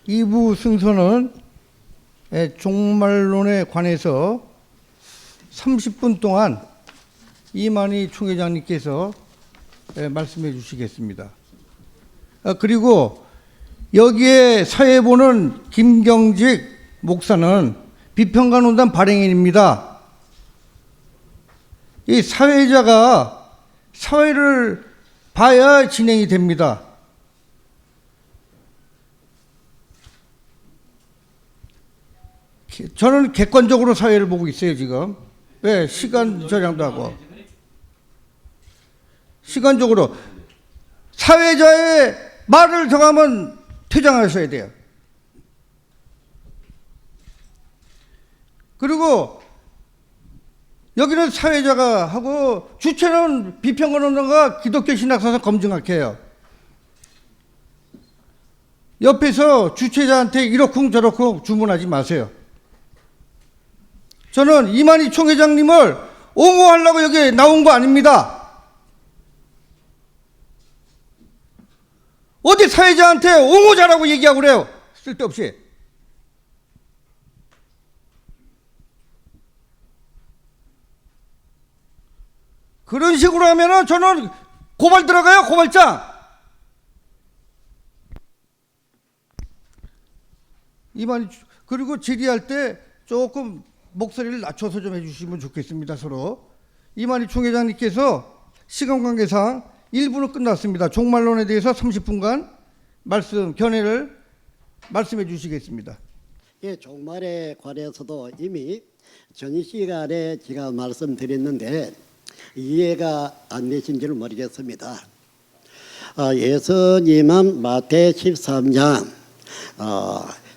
2부 순서는 종말론에 관해서 30분 동안 이만희 총회장님께서 말씀해 주시겠습니다. 그리고 여기에 사회 보는 김경직 목사는 비평가논단 발행인입니다. 이 사회자가 사회를 봐야 진행이 됩니다. 저는 객관적으로 사회를 보고 있어요, 지금. 왜? 시간 절약도 하고. 시간적으로. 사회자의 말을 정하면 퇴장하셔야 돼요. 그리고 여기는 사회자가 하고 주체는 비평가논단과 기독교 신학사상 검증학회예요. 옆에서 주체자한테 이러쿵 저러쿵 주문하지 마세요. 저는 이만희 총회장님을 옹호하려고 여기 나온 거 아닙니다. 어디 사회자한테 옹호자라고 얘기하고 그래요. 쓸데없이. 그런 식으로 하면은 저는 고발 들어가요, 고발장. 이만희, 그리고 질의할 때 조금 목소리를 낮춰서 좀 해주시면 좋겠습니다, 서로. 이만희 총회장님께서 시간 관계상 1부는 끝났습니다. 종말론에 대해서 30분간 견해를 말씀해 주시겠습니다. 예, 종말에 관해서도 이미 전 시간에 제가 말씀드렸는데 이해가 안 되신지는 모르겠습니다. 예수님은 마태 13장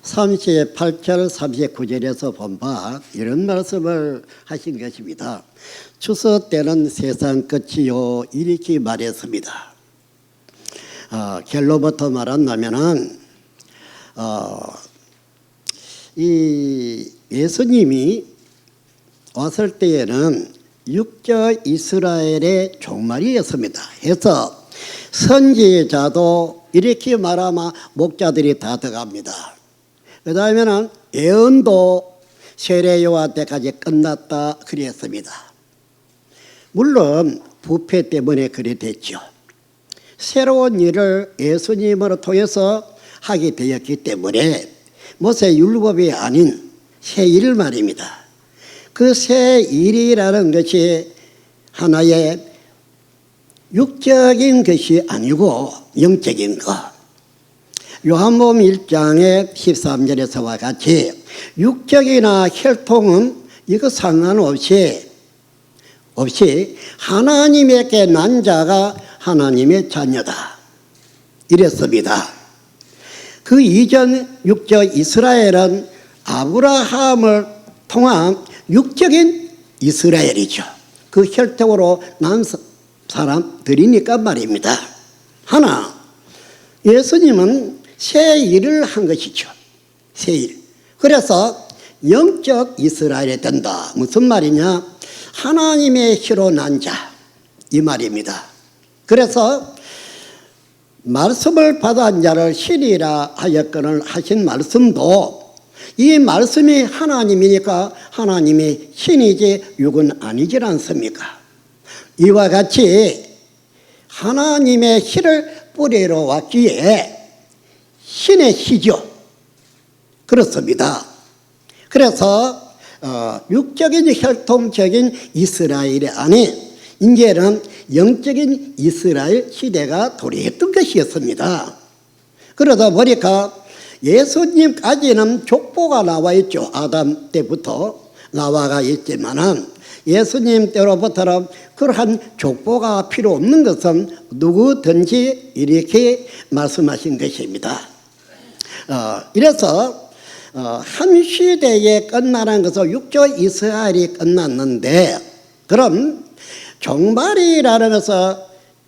38절 39절에서 본 바 이런 말씀을 하신 것입니다. 추수 때는 세상 끝이요 이렇게 말했습니다. 결론부터 말한다면은 이 예수님이 왔을 때에는 육적 이스라엘의 종말이었습니다. 해서 선지자도 이렇게 말하면 목자들이 다 들어갑니다. 그 다음에는 예언도 세례 요한 때까지 끝났다 그랬습니다. 물론 부패 때문에 그래 됐죠. 새로운 일을 예수님으로 통해서 하게 되었기 때문에 모세 율법이 아닌 새 일 말입니다. 그 새 일이라는 것이 하나의 육적인 것이 아니고 영적인 것. 요한복음 1장의 13절에서와 같이 육적이나 혈통은 이거 상관없이 하나님에게 난 자가 하나님의 자녀다 이랬습니다. 그 이전 육적 이스라엘은 아브라함을 통한 육적인 이스라엘이죠. 그 혈통으로 난 사람들이니까 말입니다. 하나, 예수님은 새 일을 한 것이죠. 새 일. 그래서 영적 이스라엘이 된다. 무슨 말이냐? 하나님의 희로 난 자. 이 말입니다. 그래서 말씀을 받은 자를 신이라 하였거늘 하신 말씀도 이 말씀이 하나님이니까 하나님이 신이지 육은 아니지 않습니까? 이와 같이 하나님의 희를 뿌리러 왔기에 신의 희죠. 그렇습니다. 그래서 육적인 혈통적인 이스라엘이 아닌 이제는 영적인 이스라엘 시대가 도래했던 것이었습니다. 그러다 보니까 예수님까지는 족보가 나와 있죠. 아담 때부터 나와가 있지만은 예수님 때로부터는 그러한 족보가 필요 없는 것은 누구든지 이렇게 말씀하신 것입니다. 이래서 한 시대에 끝나는 것은 육적 이스라엘이 끝났는데 그럼 종말이라는 것은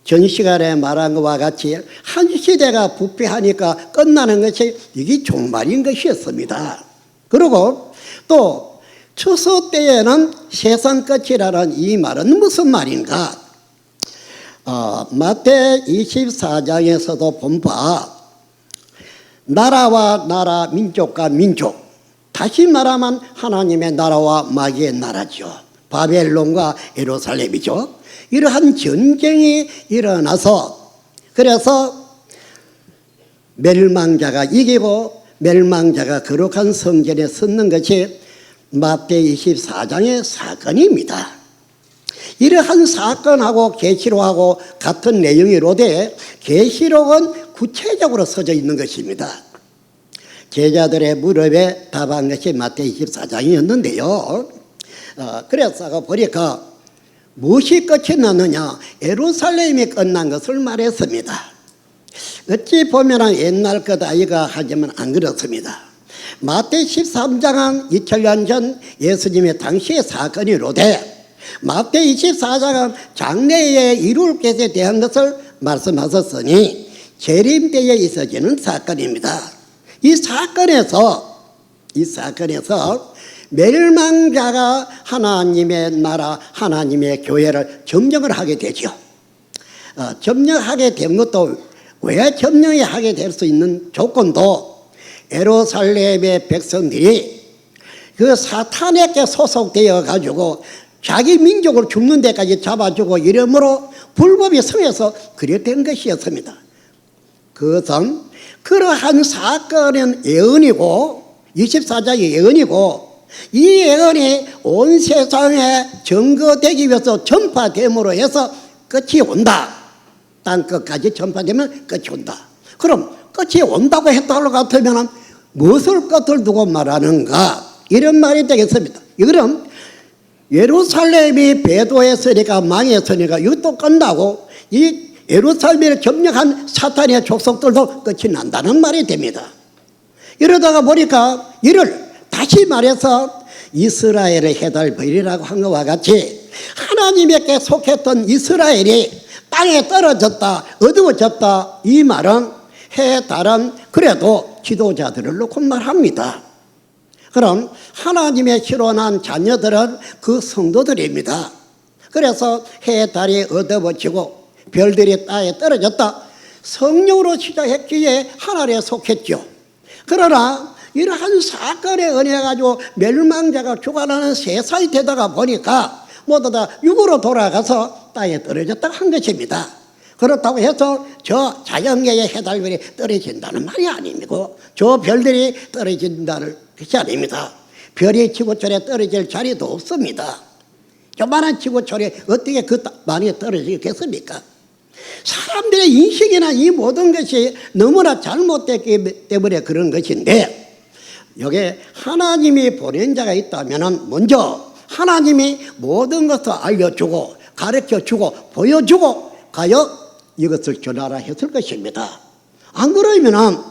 전 시간에 말한 것과 같이 한 시대가 부패하니까 끝나는 것이 이게 종말인 것이었습니다. 그리고 또 추수 때에는 세상 끝이라는 이 말은 무슨 말인가? 마태 24장에서도 본 바 나라와 나라, 민족과 민족. 다시 말하면 하나님의 나라와 마귀의 나라죠. 바벨론과 예루살렘이죠. 이러한 전쟁이 일어나서 그래서 멸망자가 이기고 멸망자가 거룩한 성전에 섰는 것이 마태 24장의 사건입니다. 이러한 사건하고 계시록하고 같은 내용이로되 계시록은 구체적으로 써져 있는 것입니다. 제자들의 무릎에 답한 것이 마태 24장이었는데요. 그래서 보니까 무엇이 끝이 났느냐? 예루살렘이 끝난 것을 말했습니다. 어찌 보면 옛날 것 아이가 하지만 안 그렇습니다. 마태 13장은 2000년 전 예수님의 당시의 사건이로되 마태 24장은 장래에 이룰 것에 대한 것을 말씀하셨으니 재림 때에 있어지는 사건입니다. 이 사건에서 멸망자가 하나님의 나라, 하나님의 교회를 점령을 하게 되죠. 점령하게 된 것도 왜 점령이 하게 될 수 있는 조건도 예루살렘의 백성들이 그 사탄에게 소속되어 가지고 자기 민족을 죽는 데까지 잡아주고 이러므로 불법이 성해서 그래 된 것이었습니다. 그것은 그러한 사건은 예언이고 24장의 예언이고 이 예언이 온 세상에 증거되기 위해서 전파됨으로 해서 끝이 온다. 땅 끝까지 전파되면 끝이 온다. 그럼 끝이 온다고 했다고 같으면 무엇을 끝을 두고 말하는가? 이런 말이 되겠습니다. 그럼 예루살렘이 배도했으니까 망했으니까 이것도 끝나고 이 예루살렘을 점령한 사탄의 족속들도 끝이 난다는 말이 됩니다. 이러다가 보니까 이를 다시 말해서 이스라엘의 해달벌이라고 한 것과 같이 하나님에게 속했던 이스라엘이 땅에 떨어졌다, 어두워졌다, 이 말은 해달은 그래도 지도자들을 놓고 말합니다. 그럼 하나님의 실현한 자녀들은 그 성도들입니다. 그래서 해달이 어두워지고 별들이 땅에 떨어졌다. 성령으로 시작했기에 하나님에 속했죠. 그러나 이러한 사건에 은혜 가지고 멸망자가 죽어나는 세상이 되다가 보니까 모두 다 육으로 돌아가서 땅에 떨어졌다고 한 것입니다. 그렇다고 해서 저 자연계의 해달별이 떨어진다는 말이 아니고 저 별들이 떨어진다는 것이 아닙니다. 별이 지구촌에 떨어질 자리도 없습니다. 조만한 지구촌에 어떻게 그 많이 떨어지겠습니까? 사람들의 인식이나 이 모든 것이 너무나 잘못됐기 때문에 그런 것인데 여기에 하나님이 보낸 자가 있다면 먼저 하나님이 모든 것을 알려주고 가르쳐주고 보여주고 가여 이것을 전하라 했을 것입니다. 안 그러면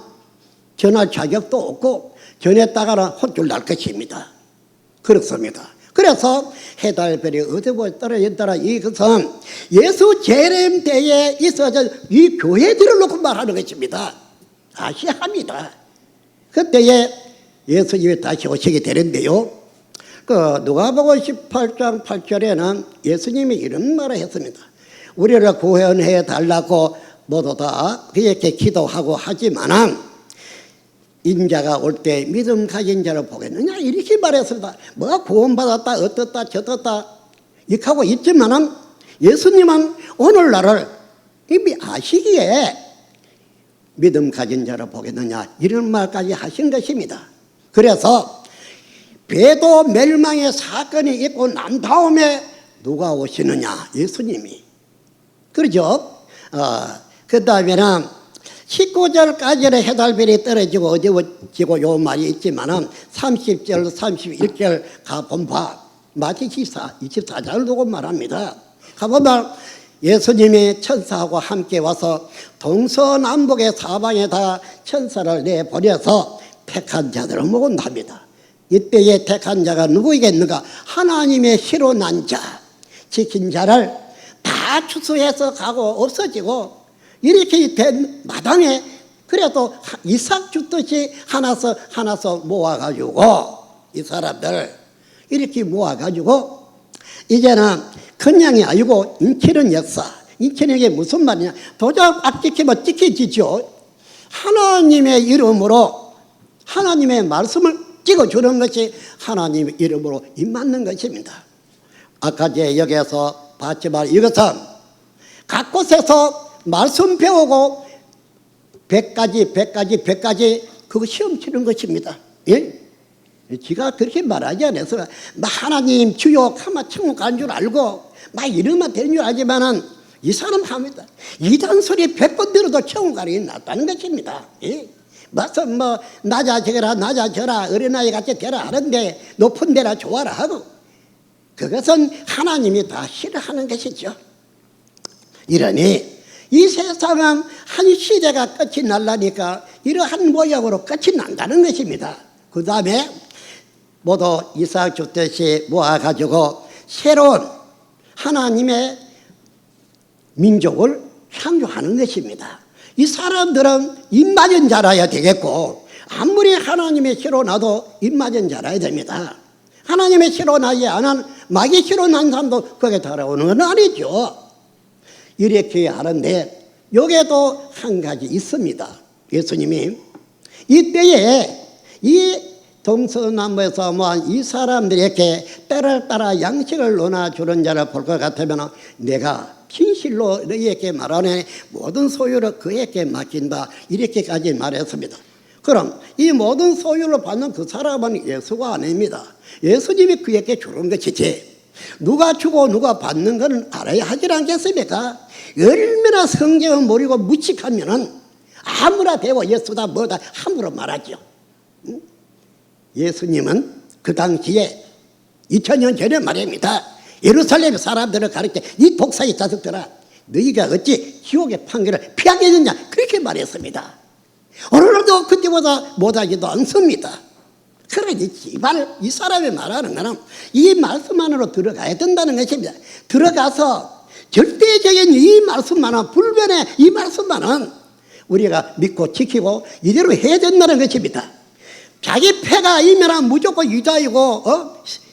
전할 자격도 없고 전했다가는 혼쭐 날 것입니다. 그렇습니다. 그래서 해달별이 어디고 떨어진다라 이것은 예수 재림 때에 있어진 이 교회들을 놓고 말하는 것입니다. 아셔야 합니다. 그때에 예수님이 다시 오시게 되는데요. 누가복음 18장 8절에는 예수님이 이런 말을 했습니다. 우리를 구원해 달라고 모두 다 그렇게 기도하고 하지만은 인자가 올 때 믿음 가진 자를 보겠느냐 이렇게 말했습니다. 뭐가 구원받았다 어떻다 저떻다 이렇게 하고 있지만은 예수님은 오늘날을 이미 아시기에 믿음 가진 자를 보겠느냐 이런 말까지 하신 것입니다. 그래서 배도 멸망의 사건이 있고 난 다음에 누가 오시느냐 예수님이 그러죠. 그 다음에는 19절까지는 해달별이 떨어지고 어두워지고 요 말이 있지만은 30절 31절 가본바 마태 24장을 두고 말합니다. 가보면 예수님이 천사하고 함께 와서 동서남북의 사방에 다 천사를 내보내서 택한 자들을 모은답니다. 이때에 택한 자가 누구이겠는가? 하나님의 시로 난 자, 지킨 자를 다 추수해서 가고 없어지고 이렇게 된 마당에 그래도 이삭 주듯이 하나서 모아가지고 이 사람들 이렇게 모아가지고 이제는 그냥이 아니고 인치는 역사. 인치는 게 무슨 말이냐? 도장 딱 찍히면 찍혀지죠. 하나님의 이름으로 하나님의 말씀을 찍어주는 것이 하나님의 이름으로 입맞는 것입니다. 아까 제 여기에서 봤지만 이것은 각 곳에서 말씀 배우고 100가지 그거 시험 치는 것입니다. 예? 지가 그렇게 말하지 않아서 하나님 주여 하면 천국 가는 줄 알고 막 이러면 되는 줄 알지만은 이 사람 합니다. 이단 소리 100번 들어도 천국 가는 게 낫다는 것입니다. 예? 무슨 낮아져라 어린아이 같이 되라 하는데 높은 데라 좋아라 하고 그것은 하나님이 다 싫어하는 것이죠. 이러니 이 세상은 한 시대가 끝이 날라니까 이러한 모양으로 끝이 난다는 것입니다. 그 다음에 모두 이삭 주듯이 모아가지고 새로운 하나님의 민족을 창조하는 것입니다. 이 사람들은 입맞은 자라야 되겠고 아무리 하나님의 시로 나도 입맞은 자라야 됩니다. 하나님의 시로 나지 않은 마귀 시로 난 사람도 거기에 달아오는 건 아니죠. 이렇게 하는데 여기에도 한 가지 있습니다. 예수님이 이때에 이 동서남북에서 모한 이 사람들에게 때를 따라 양식을 논아주는 자를 볼 것 같으면 내가 진실로 너희에게 말하네 모든 소유를 그에게 맡긴다 이렇게까지 말했습니다. 그럼 이 모든 소유를 받는 그 사람은 예수가 아닙니다. 예수님이 그에게 주는 것이지 누가 주고 누가 받는 것은 알아야 하지 않겠습니까? 얼마나 성경을 모르고 무식하면은 아무나 되고 예수다 뭐다 함부로 말하죠. 예수님은 그 당시에 2000년 전에 말입니다. 예루살렘 사람들을 가르쳐 이 독사의 자식들아 너희가 어찌 지옥의 판결을 피하겠느냐 그렇게 말했습니다. 오늘도 그때보다 못하지도 않습니다. 그러니 제발 이 사람이 말하는 거는 이 말씀 안으로 들어가야 된다는 것입니다. 들어가서 절대적인 이 말씀만은 불변의 이 말씀만은 우리가 믿고 지키고 이대로 해야 된다는 것입니다. 자기 패가 이면은 무조건 유다이고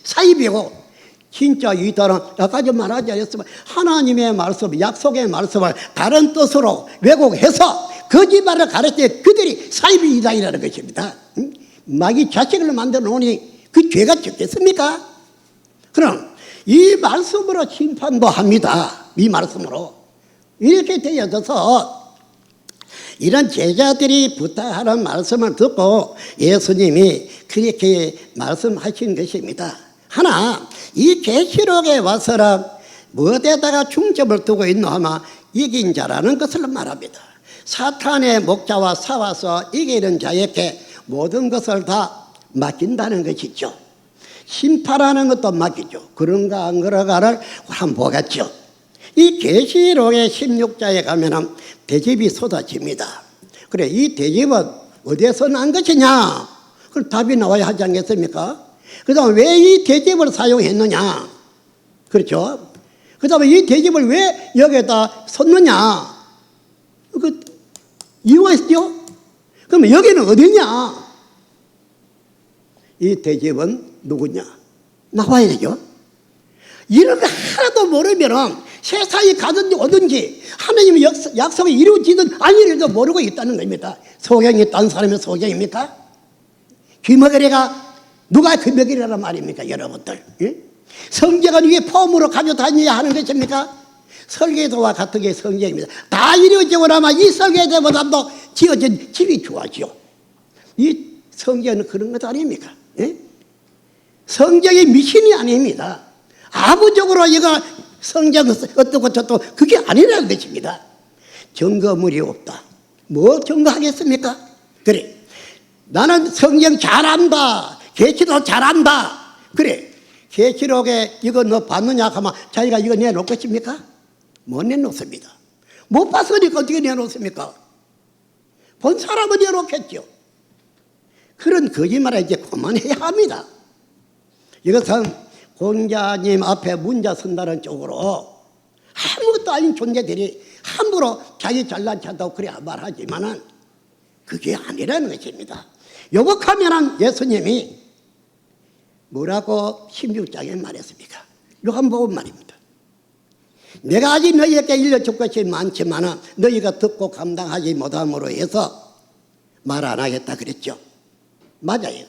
사입이고 진짜 유다는 아까 좀 말하지 않았지만 하나님의 말씀 약속의 말씀을 다른 뜻으로 왜곡해서 거짓말을 가르쳐 그들이 사입이 유다이라는 것입니다. 마귀 자식을 만들어 놓으니 그 죄가 적겠습니까? 그럼 이 말씀으로 심판도 합니다. 이 말씀으로 이렇게 되어져서 이런 제자들이 부탁하는 말씀을 듣고 예수님이 그렇게 말씀하신 것입니다. 하나 이 계시록에 와서는 무엇에다가 중점을 두고 있노 하면 이긴 자라는 것을 말합니다. 사탄의 목자와 싸워서 이기는 자에게 모든 것을 다 맡긴다는 것이죠. 심판하는 것도 맡기죠. 그런가 안 그런가를 한번 보겠죠. 이 계시록의 16장에 가면은 대접이 쏟아집니다. 그래 이 대접은 어디에서 난 것이냐? 그 답이 나와야 하지 않겠습니까? 그 다음에 왜 이 대접을 사용했느냐? 그렇죠? 그 다음에 이 대접을 왜 여기에다 섰느냐? 그 이유가 있죠? 그럼 여기는 어디냐? 이 대접은 누구냐? 나와야 되죠? 이런 거 하나도 모르면은 세상에 가든지 오든지 하나님의 약속이 이루어지든 안 이루어지든 모르고 있다는 겁니다. 소경이 딴 사람의 소경입니까? 귀머거리가 누가 귀머거리라는 말입니까 여러분들? 예? 성경은 이게 폼으로 가져다녀야 하는 것입니까? 설계도와 같은 게 성경입니다. 다 이루어지고 나면 이 설계도보다도 지어진 집이 좋아지요. 이 성경은 그런 것 아닙니까? 예? 성경이 미신이 아닙니다. 아부적으로 이거 성경 어떻고 저떻고 그게 아니라는 것입니다. 증거물이 없다. 뭐 증거하겠습니까? 그래 나는 성경 잘한다. 계시록 잘한다. 그래 계시록에 이거 너 봤느냐 하면 자기가 이거 내놓을 것입니까? 못 내놓습니다. 못 봤으니까 어떻게 내놓습니까? 본 사람은 내놓겠죠. 그런 거짓말을 이제 그만해야 합니다. 이것은 공자님 앞에 문자 선다는 쪽으로 아무것도 아닌 존재들이 함부로 자기 잘난 척한다고 그래 말하지만은 그게 아니라는 것입니다. 요곡하면은 예수님이 뭐라고 16장에 말했습니까? 요한복음 말입니다. 내가 아직 너희에게 일러줄 것이 많지만은 너희가 듣고 감당하지 못함으로 해서 말 안 하겠다 그랬죠. 맞아요.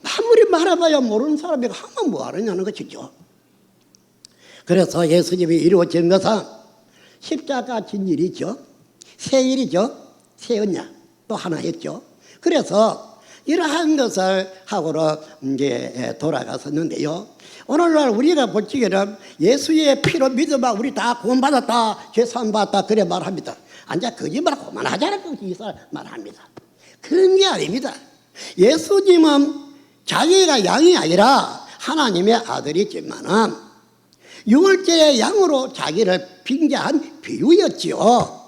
아무리 말해봐야 모르는 사람이 하면 뭐 하느냐는 것이죠. 그래서 예수님이 이루어진 것은 십자가 진 일이죠. 새 일이죠. 새 언약 또 하나였죠. 그래서 이러한 것을 하고로 이제 돌아갔었는데요. 오늘날 우리가 볼 적에는 예수의 피로 믿어봐 우리 다 구원받았다, 죄사함받았다 그래 말합니다. 앉아 거짓말 그만하자라고 이 사람 말합니다. 그런 게 아닙니다. 예수님은 자기가 양이 아니라 하나님의 아들이지만은 유월절의 양으로 자기를 빙자한 비유였지요.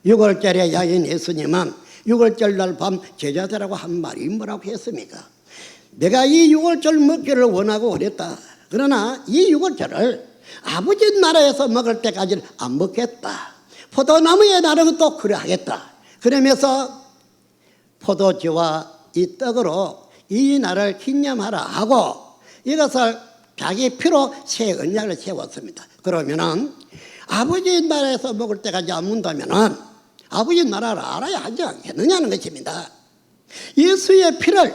유월절의 양인 예수님은 유월절 날 밤 제자들하고 한 말이 뭐라고 했습니까? 내가 이 유월절 먹기를 원하고 그랬다. 그러나 이 유월절을 아버지 나라에서 먹을 때까지는 안 먹겠다. 포도나무에 나르면 또 그래 하겠다. 그러면서 포도주와 이 떡으로 이 날을 기념하라 하고 이것을 자기 피로 새 언약을 세웠습니다. 그러면은 아버지 나라에서 먹을 때까지 안 먹는다면은 아버지 나라를 알아야 하지 않겠느냐는 것입니다. 예수의 피를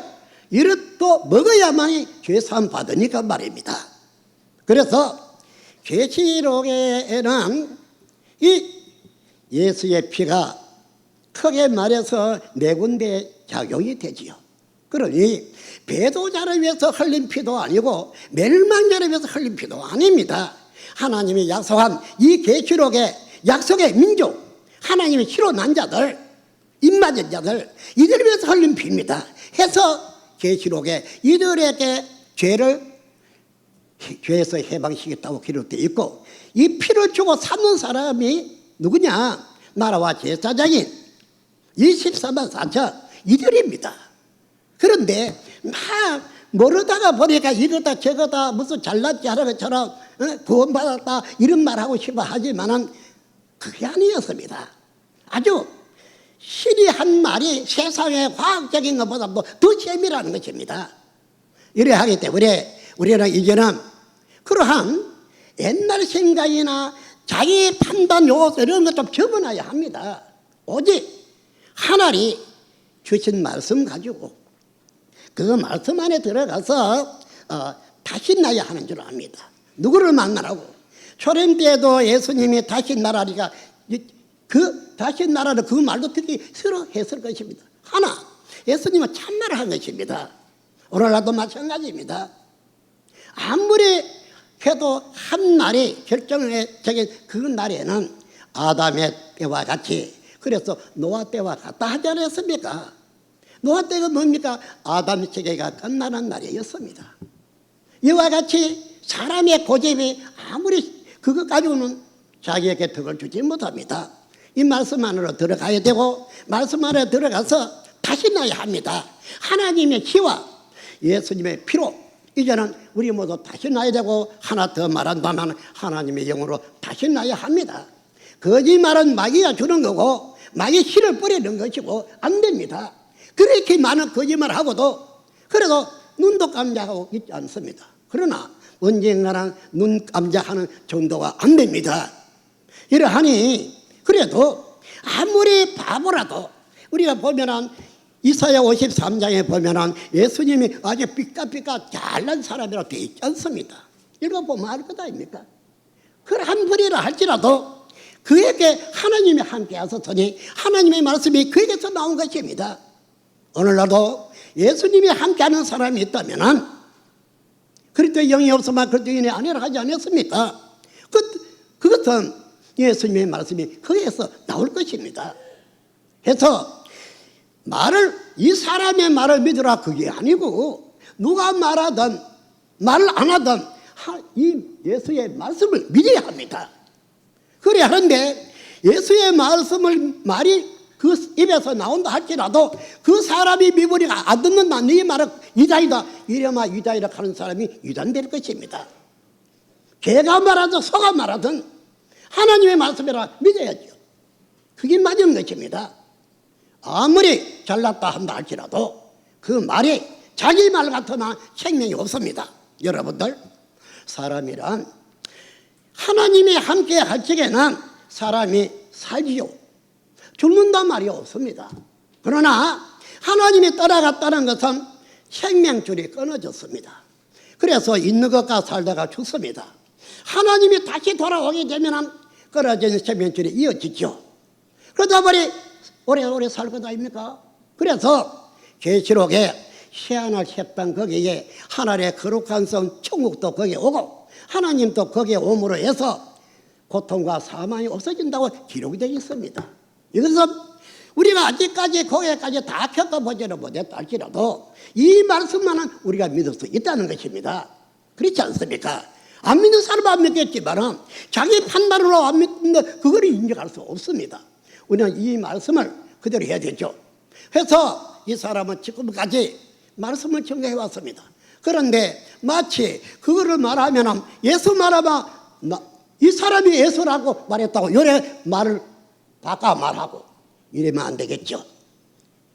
이렇게 먹어야만이 죄사함 받으니까 말입니다. 그래서 계시록에는 이 예수의 피가 크게 말해서 네 군데 작용이 되지요. 그러니 배도자를 위해서 흘린 피도 아니고 멸망자를 위해서 흘린 피도 아닙니다. 하나님이 약속한 이 계시록의 약속의 민족, 하나님의 실로 난 자들, 입맞은 자들, 이들을 위해서 흘린 피입니다. 해서 계시록에 이들에게 죄에서 해방시켰다고 기록되어 있고 이 피를 주고 삼는 사람이 누구냐? 나라와 제사장인 24만 4천 이들입니다. 그런데 막 모르다가 보니까 이거다 저거다 무슨 잘났지 하는 것처럼 구원받았다 이런 말하고 싶어 하지만은 그게 아니었습니다. 아주 신이 한 말이 세상의 과학적인 것보다도 더 재미라는 것입니다. 이래 하기 때문에 우리는 이제는 그러한 옛날 생각이나 자기 판단 요소 이런 것 좀 접어놔야 합니다. 오직 하나님 주신 말씀 가지고 그 말씀 안에 들어가서 다시 나야 하는 줄 압니다. 누구를 만나라고? 초림 때에도 예수님이 다시 나라리가 그 다시 나라를 그 말도 듣기 싫어했을 것입니다. 하나 예수님은 참말을 한 것입니다. 오늘날도 마찬가지입니다. 아무리 해도 한 날이 결정적인 그 날에는 아담의 때와 같이 그래서 노아 때와 같다 하지 않았습니까? 노아 때가 뭡니까? 아담 세계가 끝나는 날이었습니다. 이와 같이 사람의 고집이 아무리 그것 가지고는 자기에게 덕을 주지 못합니다. 이 말씀 안으로 들어가야 되고 말씀 안에 들어가서 다시 나야 합니다. 하나님의 피와 예수님의 피로 이제는 우리 모두 다시 나야 되고 하나 더 말한다면 하나님의 영으로 다시 나야 합니다. 거짓말은 마귀가 주는 거고 마귀 씨를 뿌리는 것이고 안 됩니다. 그렇게 많은 거짓말하고도 그래도 눈도 깜짝하고 있지 않습니다. 그러나 언젠가는 눈 깜짝하는 정도가 안 됩니다. 이러하니 그래도 아무리 바보라도 우리가 보면은 이사야 53장에 보면은 예수님이 아주 삐까삐까 잘난 사람이라고 되어 있지 않습니다. 읽어보면 알 것 아닙니까? 그한 분이라 할지라도 그에게 하나님이 함께 하셨으니 하나님의 말씀이 그에게서 나온 것입니다. 오늘날도 예수님이 함께하는 사람이 있다면은 그리스도 영이 없으면 그리스도 인이 아니라 하지 않았습니까? 그것은 예수님의 말씀이 거기에서 나올 것입니다. 해서 이 사람의 말을 믿으라 그게 아니고 누가 말하든 말을 안 하든 이 예수의 말씀을 믿어야 합니다. 그래야 하는데 예수의 말이 그 입에서 나온다 할지라도 그 사람이 믿으리가 안 듣는다 네 말은 유다이다 이래마 유다이라 하는 사람이 유단될 것입니다. 걔가 말하든 소가 말하든 하나님의 말씀이라 믿어야죠. 그게 맞은 것입니다. 아무리 잘났다 한다 할지라도 그 말이 자기 말 같으나 생명이 없습니다. 여러분들 사람이란 하나님이 함께 할 적에는 사람이 살지요. 죽는단 말이 없습니다. 그러나 하나님이 떠나갔다는 것은 생명줄이 끊어졌습니다. 그래서 있는 것과 살다가 죽습니다. 하나님이 다시 돌아오게 되면 끊어진 생명줄이 이어지죠. 그러다 보니 오래오래 살 것 아닙니까? 그래서 계시록에 새하늘 새땅 거기에 하늘의 거룩한 성 천국도 거기에 오고 하나님도 거기에 오므로 해서 고통과 사망이 없어진다고 기록이 되어 있습니다. 이것은 우리가 아직까지 거기까지 다 겪어보지는 못했다 할지라도 이 말씀만은 우리가 믿을 수 있다는 것입니다. 그렇지 않습니까? 안 믿는 사람은 안 믿겠지만 자기 판단으로 안 믿는 그걸 인정할 수 없습니다. 우리는 이 말씀을 그대로 해야 되죠. 그래서 이 사람은 지금까지 말씀을 전개해 왔습니다. 그런데 마치 그거를 말하면 예수 말하면 이 사람이 예수라고 말했다고 요래 말을 바꿔 말하고 이러면 안 되겠죠.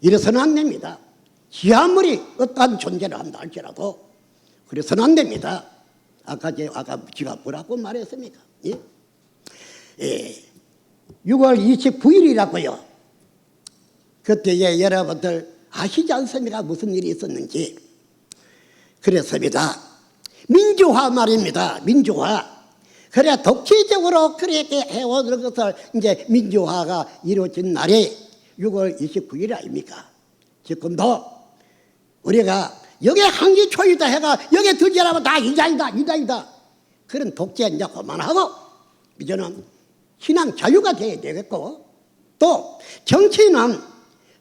이래서는 안 됩니다. 아무리 어떠한 존재를 한다 할지라도 그래서는 안 됩니다. 아까 제가 뭐라고 말했습니까? 예? 6월 29일이라고요. 그때에 여러분들 아시지 않습니까? 무슨 일이 있었는지. 그랬습니다. 민주화 말입니다. 민주화. 그래 독재적으로 그렇게 해오는 것을 이제 민주화가 이루어진 날이 6월 29일 아닙니까? 지금도 우리가 여기 항기초이다 해가 여기 들지라면 다 이단이다. 그런 독재 이제 그만하고 이제는 신앙 자유가 돼야 되겠고 또 정치는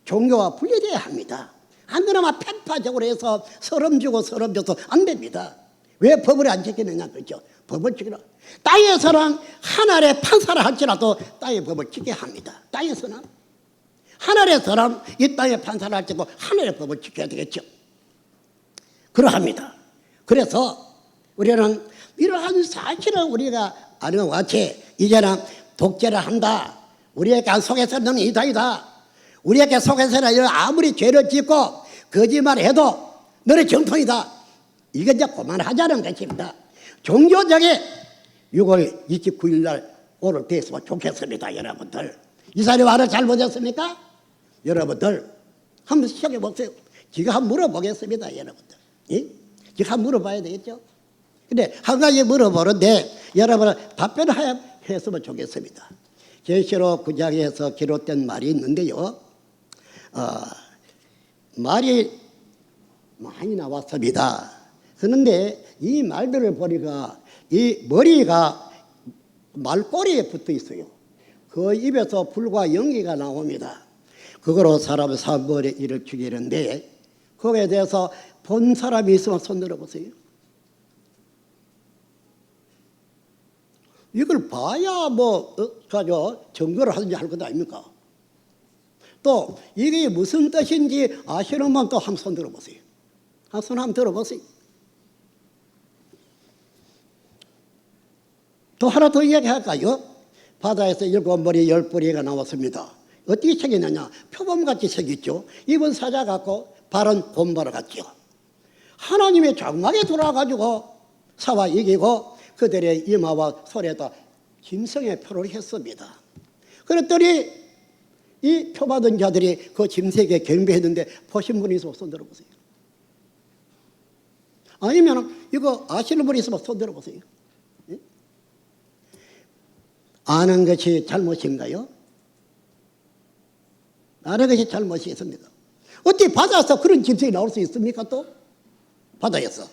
종교와 분리돼야 합니다. 안 그러면 편파적으로 해서 서름 주고 서름 줘서 안 됩니다. 왜 법을 안 지키느냐 그죠? 법을 지키라. 땅에서는 하늘의 판사를 할지라도 땅의 법을 지켜야 합니다. 땅에서는 하늘에서는 이 땅의 판사를 할지라도 하늘의 법을 지켜야 되겠죠. 그러합니다. 그래서 우리는 이러한 사실을 우리가 아는 것 같이 이제는 독재를 한다. 우리에게 속에서는 이다이다. 우리에게 속에서는 아무리 죄를 짓고 거짓말해도 너는 정통이다. 이거 이제 그만하자는 것입니다. 종교적인 6월 29일 날 오늘 됐으면 좋겠습니다. 여러분들 이 사람이 말을 잘못했습니까? 여러분들 한번 시작해 보세요. 제가 한번 물어보겠습니다. 여러분들 예? 제가 한번 물어봐야 되겠죠. 근데 한 가지 물어보는데 여러분은 답변을 했으면 좋겠습니다. 계시록 9장에서 기록된 말이 있는데요. 말이 많이 나왔습니다. 그런데 이 말들을 보니까 이 머리가 말꼬리에 붙어 있어요. 그 입에서 불과 연기가 나옵니다. 그거로 사람을 3분의 1을 죽이는데 거기에 대해서 본 사람이 있으면 손 들어보세요. 이걸 봐야 가지고 증거를 하든지 할 것 아닙니까? 또 이게 무슨 뜻인지 아시는 분 또 한 손 들어보세요. 한 손 한번 들어보세요. 또 하나 더 이야기할까요? 바다에서 7머리 10뿌리가 나왔습니다. 어떻게 생겼느냐? 표범같이 생겼죠. 입은 사자 같고 발은 곰바로 같죠. 하나님의 장막에 들어와가지고 사와 이기고 그들의 이마와 손에다 짐승의 표를 했습니다. 그랬더니 이 표받은 자들이 그 짐승에게 경배했는데 보신 분이 있으면 손 들어보세요. 아니면 이거 아시는 분이 있으면 손 들어보세요. 예? 아는 것이 잘못인가요? 아는 것이 잘못이 있습니다. 어떻게 바다에서 그런 짐승이 나올 수 있습니까? 또 바다에서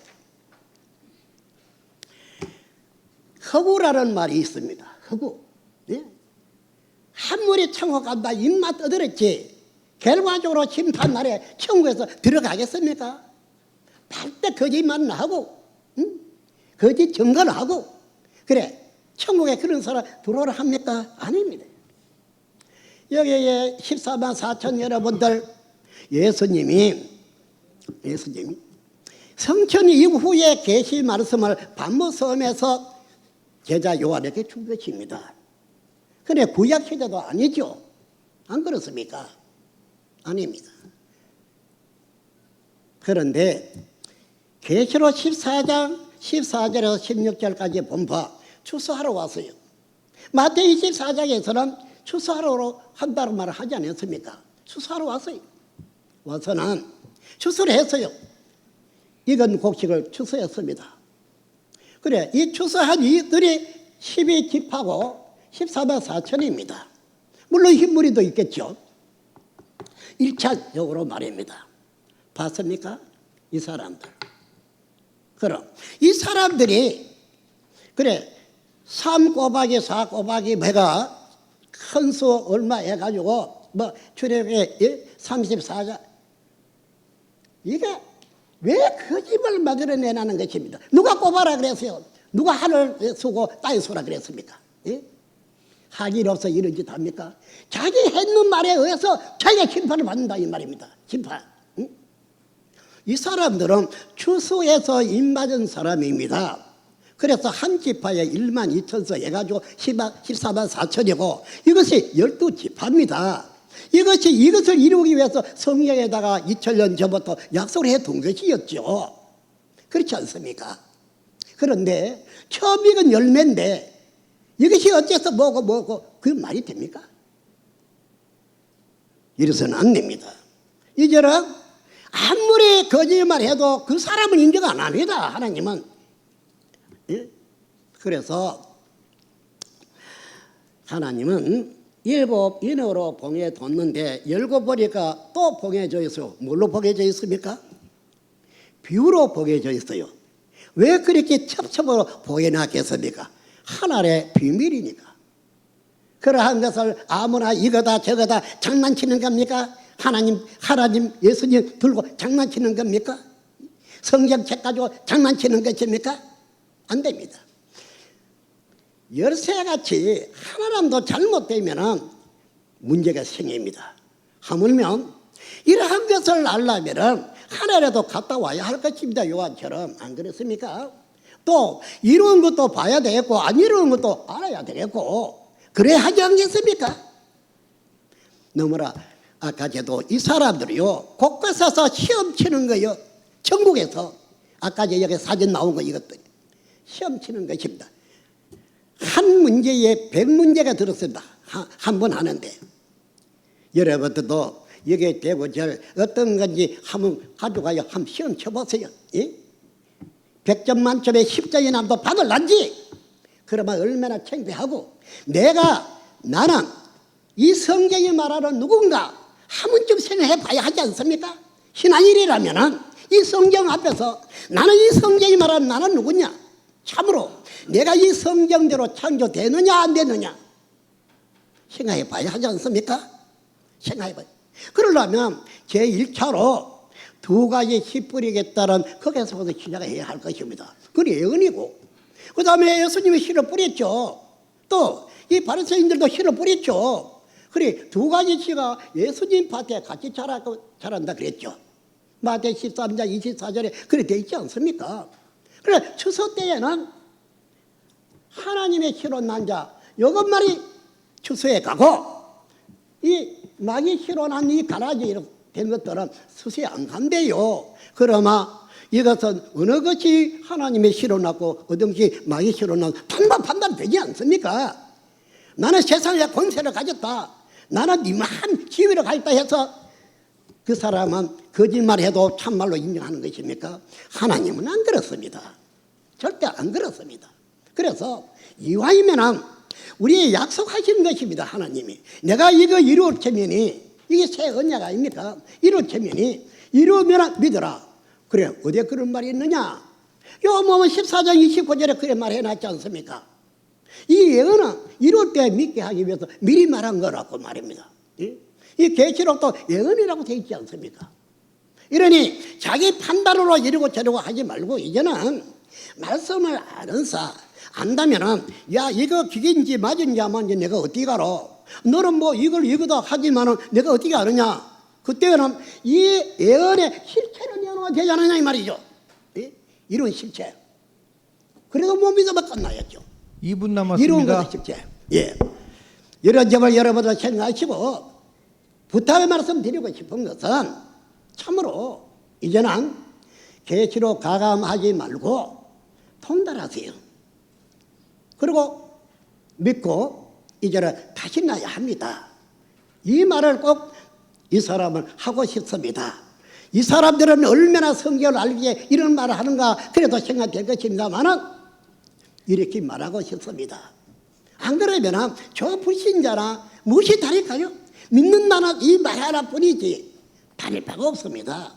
허구라는 말이 있습니다. 허구. 예? 한물이 천국 간다 입맛 떠들었지 결과적으로 심판날에 천국에서 들어가겠습니까? 발대 거짓말은 하고 거짓 증거를 하고 그래 천국에 그런 사람 들어오라 합니까? 아닙니다. 여기에 14만 4천 여러분들 예수님이 성천 이후에 계시 말씀을 반모섬에서 제자 요한에게 준 것입니다. 그래 구약 시대도 아니죠. 안 그렇습니까? 아닙니다. 그런데 계시록 14장 14절에서 16절까지 본바 추수하러 왔어요. 마태복음 24장에서는 추수하러 한다는 말을 하지 않았습니까? 추수하러 왔어요. 와서는 추수를 했어요. 익은 곡식을 추수했습니다. 그래, 이 추수한 이들이 12집하고 14만 4천입니다. 물론 흰무리도 있겠죠. 1차적으로 말입니다. 봤습니까? 이 사람들. 그럼 이 사람들이 그래 3 곱하기 4 곱하기 매가 큰 수 얼마 해가지고 뭐 출애굽에 34자 이게 왜 거짓말 만들어내라는 것입니다. 누가 꼽아라 그랬어요? 누가 하늘 쓰고 땅에 쏘라 그랬습니까? 예? 하길 없어 이런 짓 합니까? 자기 했는 말에 의해서 자기가 심판을 받는다 이 말입니다. 심판. 응? 이 사람들은 추수에서 입맞은 사람입니다. 그래서 한 지파에 1만 2천서 해가지고 14만 4천이고 이것이 12지파입니다. 이것을 이루기 위해서 성경에다가 2000년 전부터 약속을 해둔 것이었죠. 그렇지 않습니까? 그런데 처음 익은 열매인데 이것이 어째서 뭐고 그 말이 됩니까? 이래서는 안 됩니다. 이제는 아무리 거짓말 해도 그 사람은 인정 안 합니다. 하나님은. 예? 그래서 하나님은 7 인으로 봉해뒀는데 열고 보니까 또 봉해져 있어요. 뭘로 봉해져 있습니까? 비유로 봉해져 있어요. 왜 그렇게 첩첩으로 봉해놨겠습니까? 하나님의 비밀이니까. 그러한 것을 아무나 이거다 저거다 장난치는 겁니까? 하나님 예수님 들고 장난치는 겁니까? 성경책 가지고 장난치는 것입니까? 안 됩니다. 열쇠같이 하나님도 잘못되면 문제가 생깁니다. 하물며 이러한 것을 알려면 하나라도 갔다 와야 할 것입니다. 요한처럼. 안 그렇습니까? 또 이루는 것도 봐야 되겠고 안 이루는 것도 알아야 되겠고 그래야 하지 않겠습니까? 너무나 아까 저도 이 사람들이요 곳곳에서 시험 치는 거요. 전국에서 아까 여기 사진 나온 거 이것들 시험 치는 것입니다. 한 문제에 100문제가 들었습니다. 한 번 하는데 여러분들도 여기에 대고절 어떤 건지 한번 가져가요. 한번 시험 쳐보세요. 예? 100점 만점에 10점이 나도 받을란지 그러면 얼마나 창피하고 나는 이 성경이 말하는 누군가 한 번쯤 생각해 봐야 하지 않습니까? 신앙인이라면 이 성경 앞에서 나는 이 성경이 말하는 나는 누구냐? 참으로 내가 이 성경대로 창조되느냐 안 되느냐 생각해 봐야 하지 않습니까? 생각해 봐요. 그러려면 제1차로 2가지 씨 뿌리겠다는 거기서부터 시작해야 할 것입니다. 그건 예언이고 그 다음에 예수님이 씨를 뿌렸죠. 또 이 바리새인들도 씨를 뿌렸죠. 그래 2가지 씨가 예수님 밭에 같이 자란다 그랬죠. 마태 13장 24절에 그래 돼 있지 않습니까? 그래 추수 때에는 하나님의 씨로 난 자 이것만이 추수에 가고 이 마귀 씨로 난 이 가라지 된 것들은 수수에 안 간대요. 그러나 이것은 어느 것이 하나님의 씨로 났고 어느 것이 마귀 씨로 났고 판단되지 않습니까? 나는 세상에 권세를 가졌다. 나는 이만한 지위를 가졌다 해서 그 사람은 거짓말해도 참말로 인정하는 것입니까? 하나님은 안 그렇습니다. 절대 안 그렇습니다. 그래서 이왕이면 우리의 약속하시는 것입니다. 하나님이 내가 이거 이룰 체면이 이게 새 언약 아닙니까? 이룰 체면이 이루면 믿어라. 그래 어디에 그런 말이 있느냐? 요모면 14장 29절에 그래 말해놨지 않습니까? 이 예언은 이룰 때 믿게 하기 위해서 미리 말한 거라고 말입니다. 이 계시록도 예언이라고 되어 있지 않습니까? 이러니 자기 판단으로 이러고 저러고 하지 말고 이제는 말씀을 안다면은 야 이거 기계인지 맞은지 안 맞은지 내가 어떻게 알아? 너는 뭐 이거다 하지만은 내가 어떻게 아느냐? 그때는 이 예언의 실체는 연호가 되지 않느냐 이 말이죠. 이런 실체. 그래도 못 믿으면 끝나야죠. 2분 남았습니다. 이런 것의 실체. 예. 이런 점을 여러분들 생각하시고 부탁의 말씀 드리고 싶은 것은 참으로 이제는 계시로 가감하지 말고 통달하세요. 그리고 믿고 이제는 다시 나야 합니다. 이 말을 꼭 이 사람은 하고 싶습니다. 이 사람들은 얼마나 성경을 알기에 이런 말을 하는가 그래도 생각될 것입니다만은 이렇게 말하고 싶습니다. 안 그러면 저 불신자나 무엇이 다를까요? 믿는다는 이 말 하나뿐이지 다를 바가 없습니다.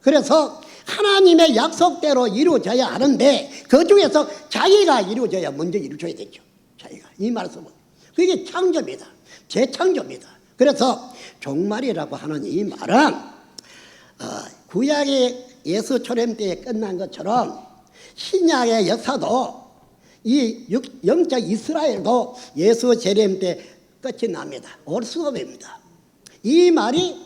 그래서 하나님의 약속대로 이루어져야 하는데 그 중에서 자기가 이루어져야 먼저 이루어져야 되죠. 자기가 이 말씀은 그게 창조입니다. 재창조입니다. 그래서 종말이라고 하는 이 말은 구약의 예수 초림 때에 끝난 것처럼 신약의 역사도 이 영적 이스라엘도 예수 재림 때 끝이 납니다. 올 수 없습니다. 이 말이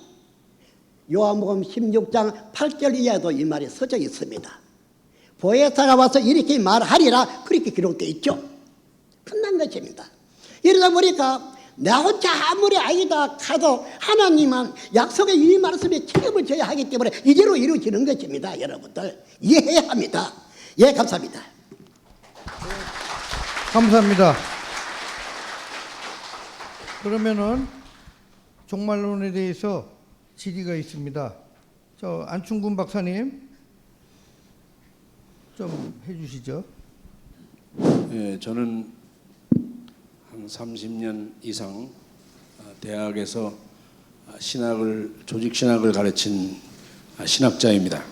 요한복음 16장 8절 이하에도 이 말이 써져 있습니다. 보혜사가 와서 이렇게 말하리라 그렇게 기록되어 있죠. 끝난 것입니다. 이러다 보니까 나 혼자 아무리 아니다 하도 하나님은 약속의 이 말씀에 책임을 져야 하기 때문에 이대로 이루어지는 것입니다. 여러분들 이해해야 합니다. 예, 감사합니다. 감사합니다. 그러면은 종말론에 대해서 질의가 있습니다. 저 안충근 박사님 좀 해주시죠. 예, 저는 한 30년 이상 대학에서 조직 신학을 가르친 신학자입니다.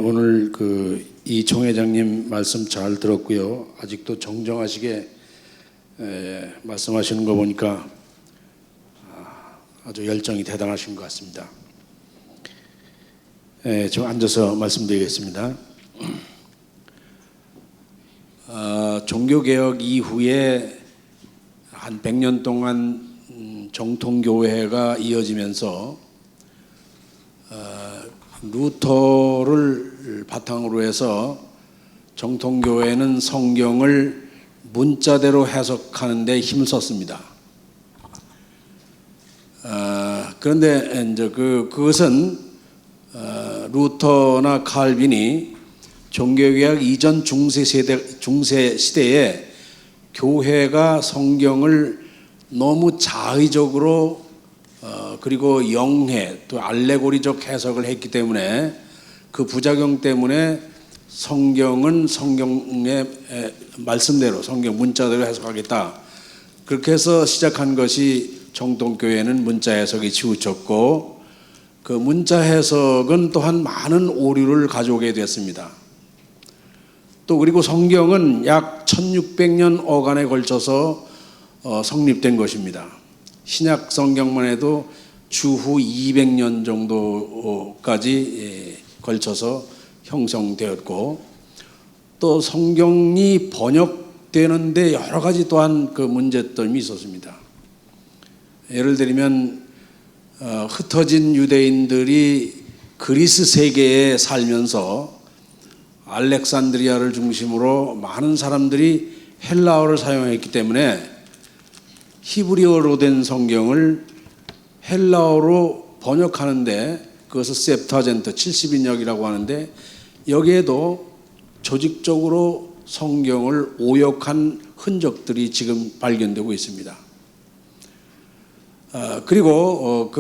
오늘 이 총회장님 말씀 잘 들었고요. 아직도 정정하시게 말씀하시는 거 보니까 아주 열정이 대단하신 것 같습니다. 좀 앉아서 말씀드리겠습니다. 종교개혁 이후에 한 100년 동안 정통교회가 이어지면서 루터를 바탕으로 해서 정통교회는 성경을 문자대로 해석하는 데 힘을 썼습니다. 그런데 이제 그것은 루터나 칼빈이 종교개혁 이전 중세 시대에 교회가 성경을 너무 자의적으로 그리고 영해 또 알레고리적 해석을 했기 때문에 그 부작용 때문에 성경은 성경의 말씀대로 성경 문자대로 해석하겠다. 그렇게 해서 시작한 것이 정통교회는 문자 해석이 치우쳤고 그 문자 해석은 또한 많은 오류를 가져오게 됐습니다. 또 그리고 성경은 약 1600년 어간에 걸쳐서 성립된 것입니다. 신약 성경만 해도 주후 200년 정도까지 걸쳐서 형성되었고 또 성경이 번역되는데 여러 가지 또한 그 문제점이 있었습니다. 예를 들면 흩어진 유대인들이 그리스 세계에 살면서 알렉산드리아를 중심으로 많은 사람들이 헬라어를 사용했기 때문에 히브리어로 된 성경을 헬라어로 번역하는데 그것을 셉타젠트 70인역이라고 하는데 여기에도 조직적으로 성경을 오역한 흔적들이 지금 발견되고 있습니다. 그리고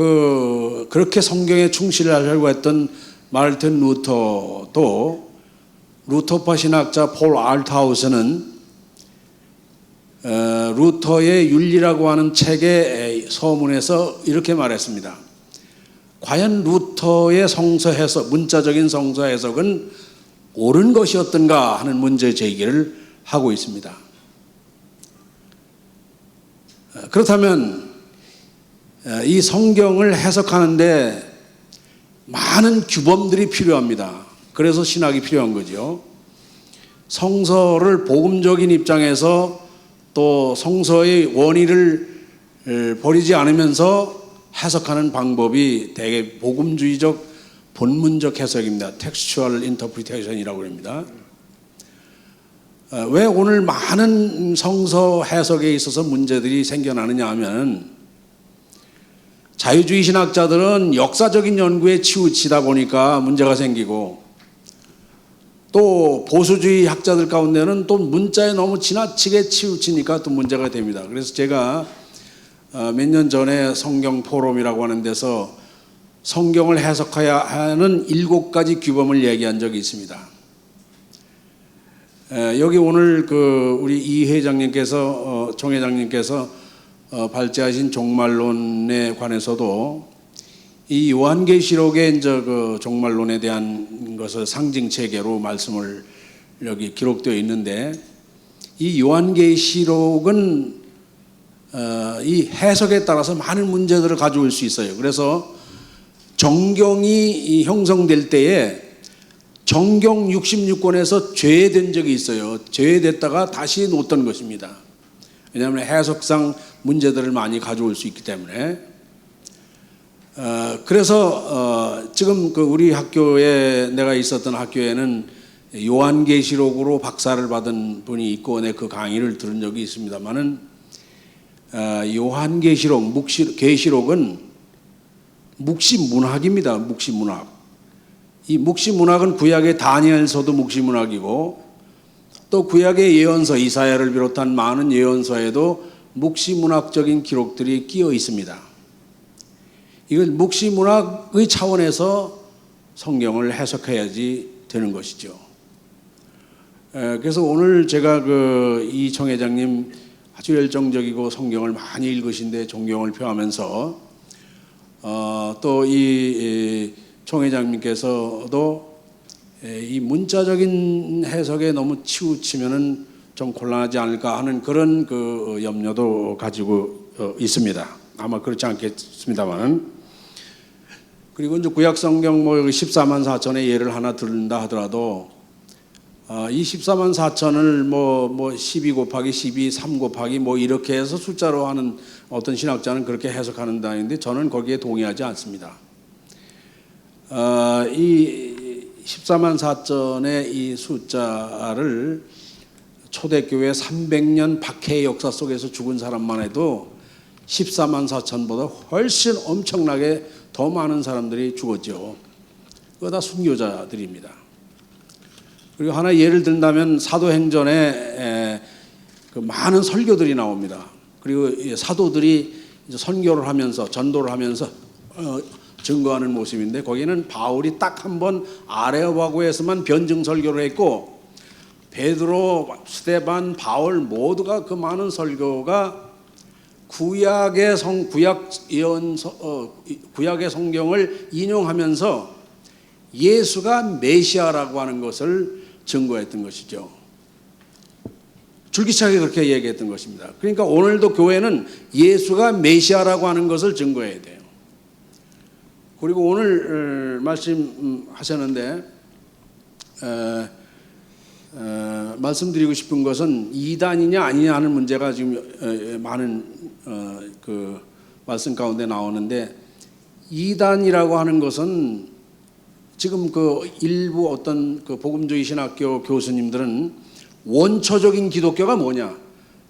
그렇게 성경에 충실하려고 했던 마르틴 루터도 루터파 신학자 폴 알트하우스는 루터의 윤리라고 하는 책의 서문에서 이렇게 말했습니다. 과연 루터의 성서 해석, 문자적인 성서 해석은 옳은 것이었던가 하는 문제 제기를 하고 있습니다. 그렇다면 이 성경을 해석하는데 많은 규범들이 필요합니다. 그래서 신학이 필요한 거죠. 성서를 복음적인 입장에서 또 성서의 원의를 버리지 않으면서 해석하는 방법이 대개 복음주의적 본문적 해석입니다. 텍스추얼 인터프리테이션이라고 합니다. 왜 오늘 많은 성서 해석에 있어서 문제들이 생겨나느냐 하면 자유주의 신학자들은 역사적인 연구에 치우치다 보니까 문제가 생기고 또 보수주의 학자들 가운데는 또 문자에 너무 지나치게 치우치니까 또 문제가 됩니다. 그래서 제가 몇 년 전에 성경 포럼이라고 하는 데서 성경을 해석해야 하는 7가지 규범을 얘기한 적이 있습니다. 여기 오늘 우리 이 회장님께서 총 회장님께서 발제하신 종말론에 관해서도 이 요한계시록의 이제 그 종말론에 대한 것을 상징 체계로 말씀을 여기 기록되어 있는데, 이 요한계시록은 이 해석에 따라서 많은 문제들을 가져올 수 있어요. 그래서 정경이 형성될 때에 정경 66권에서 죄된 적이 있어요. 죄됐다가 다시 놓던 것입니다. 왜냐하면 해석상 문제들을 많이 가져올 수 있기 때문에. 그래서 지금 우리 학교에, 내가 있었던 학교에는 요한계시록으로 박사를 받은 분이 있고, 내 그 강의를 들은 적이 있습니다만은, 요한계시록, 계시록은 묵시문학입니다. 묵시문학. 이 묵시문학은 구약의 다니엘서도 묵시문학이고, 또 구약의 예언서, 이사야를 비롯한 많은 예언서에도 묵시문학적인 기록들이 끼어 있습니다. 이걸 묵시문학의 차원에서 성경을 해석해야지 되는 것이죠. 그래서 오늘 제가 이 총 회장님 아주 열정적이고 성경을 많이 읽으신데 존경을 표하면서, 또 이 총 회장님께서도 이 문자적인 해석에 너무 치우치면은 좀 곤란하지 않을까 하는 그런 염려도 가지고 있습니다. 아마 그렇지 않겠습니다만. 그리고 이제 구약 성경 14만 4천의 예를 하나 들는다 하더라도, 이 14만 4천을 12 곱하기 12, 3 곱하기 이렇게 해서 숫자로 하는 어떤 신학자는 그렇게 해석하는 다는데, 저는 거기에 동의하지 않습니다. 이 14만 4천의 이 숫자를 초대교회 300년 박해의 역사 속에서 죽은 사람만 해도 14만 4천보다 훨씬 엄청나게 더 많은 사람들이 죽었죠. 그거 다 순교자들입니다. 그리고 하나 예를 든다면 사도행전에 많은 설교들이 나옵니다. 그리고 사도들이 이제 선교를 하면서, 전도를 하면서 증거하는 모습인데, 거기는 바울이 딱 한 번 아레오바고에서만 변증 설교를 했고, 베드로, 스데반, 바울 모두가 그 많은 설교가 구약의 성경을 인용하면서 예수가 메시아라고 하는 것을 증거했던 것이죠. 줄기차게 그렇게 얘기했던 것입니다. 그러니까 오늘도 교회는 예수가 메시아라고 하는 것을 증거해야 돼요. 그리고 오늘 말씀하셨는데, 말씀드리고 싶은 것은 이단이냐 아니냐 하는 문제가 지금 많은 말씀 가운데 나오는데, 이단이라고 하는 것은 지금 일부 어떤 복음주의 신학교 교수님들은 원초적인 기독교가 뭐냐,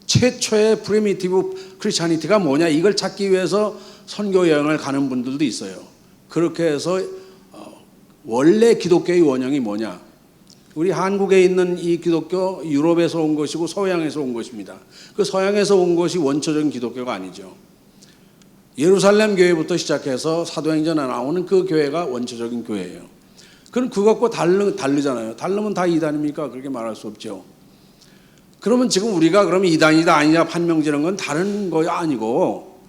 최초의 프리미티브 크리스찬이티가 뭐냐, 이걸 찾기 위해서 선교 여행을 가는 분들도 있어요. 그렇게 해서 원래 기독교의 원형이 뭐냐, 우리 한국에 있는 이 기독교 유럽에서 온 것이고 서양에서 온 것입니다. 그 서양에서 온 것이 원초적인 기독교가 아니죠. 예루살렘 교회부터 시작해서 사도행전에 나오는 그 교회가 원초적인 교회예요. 그럼 그것과 다르잖아요. 다르면 다 이단입니까? 그렇게 말할 수 없죠. 그러면 지금 우리가 그러면 이단이다 아니냐 판명지는 건 다른 거 아니고,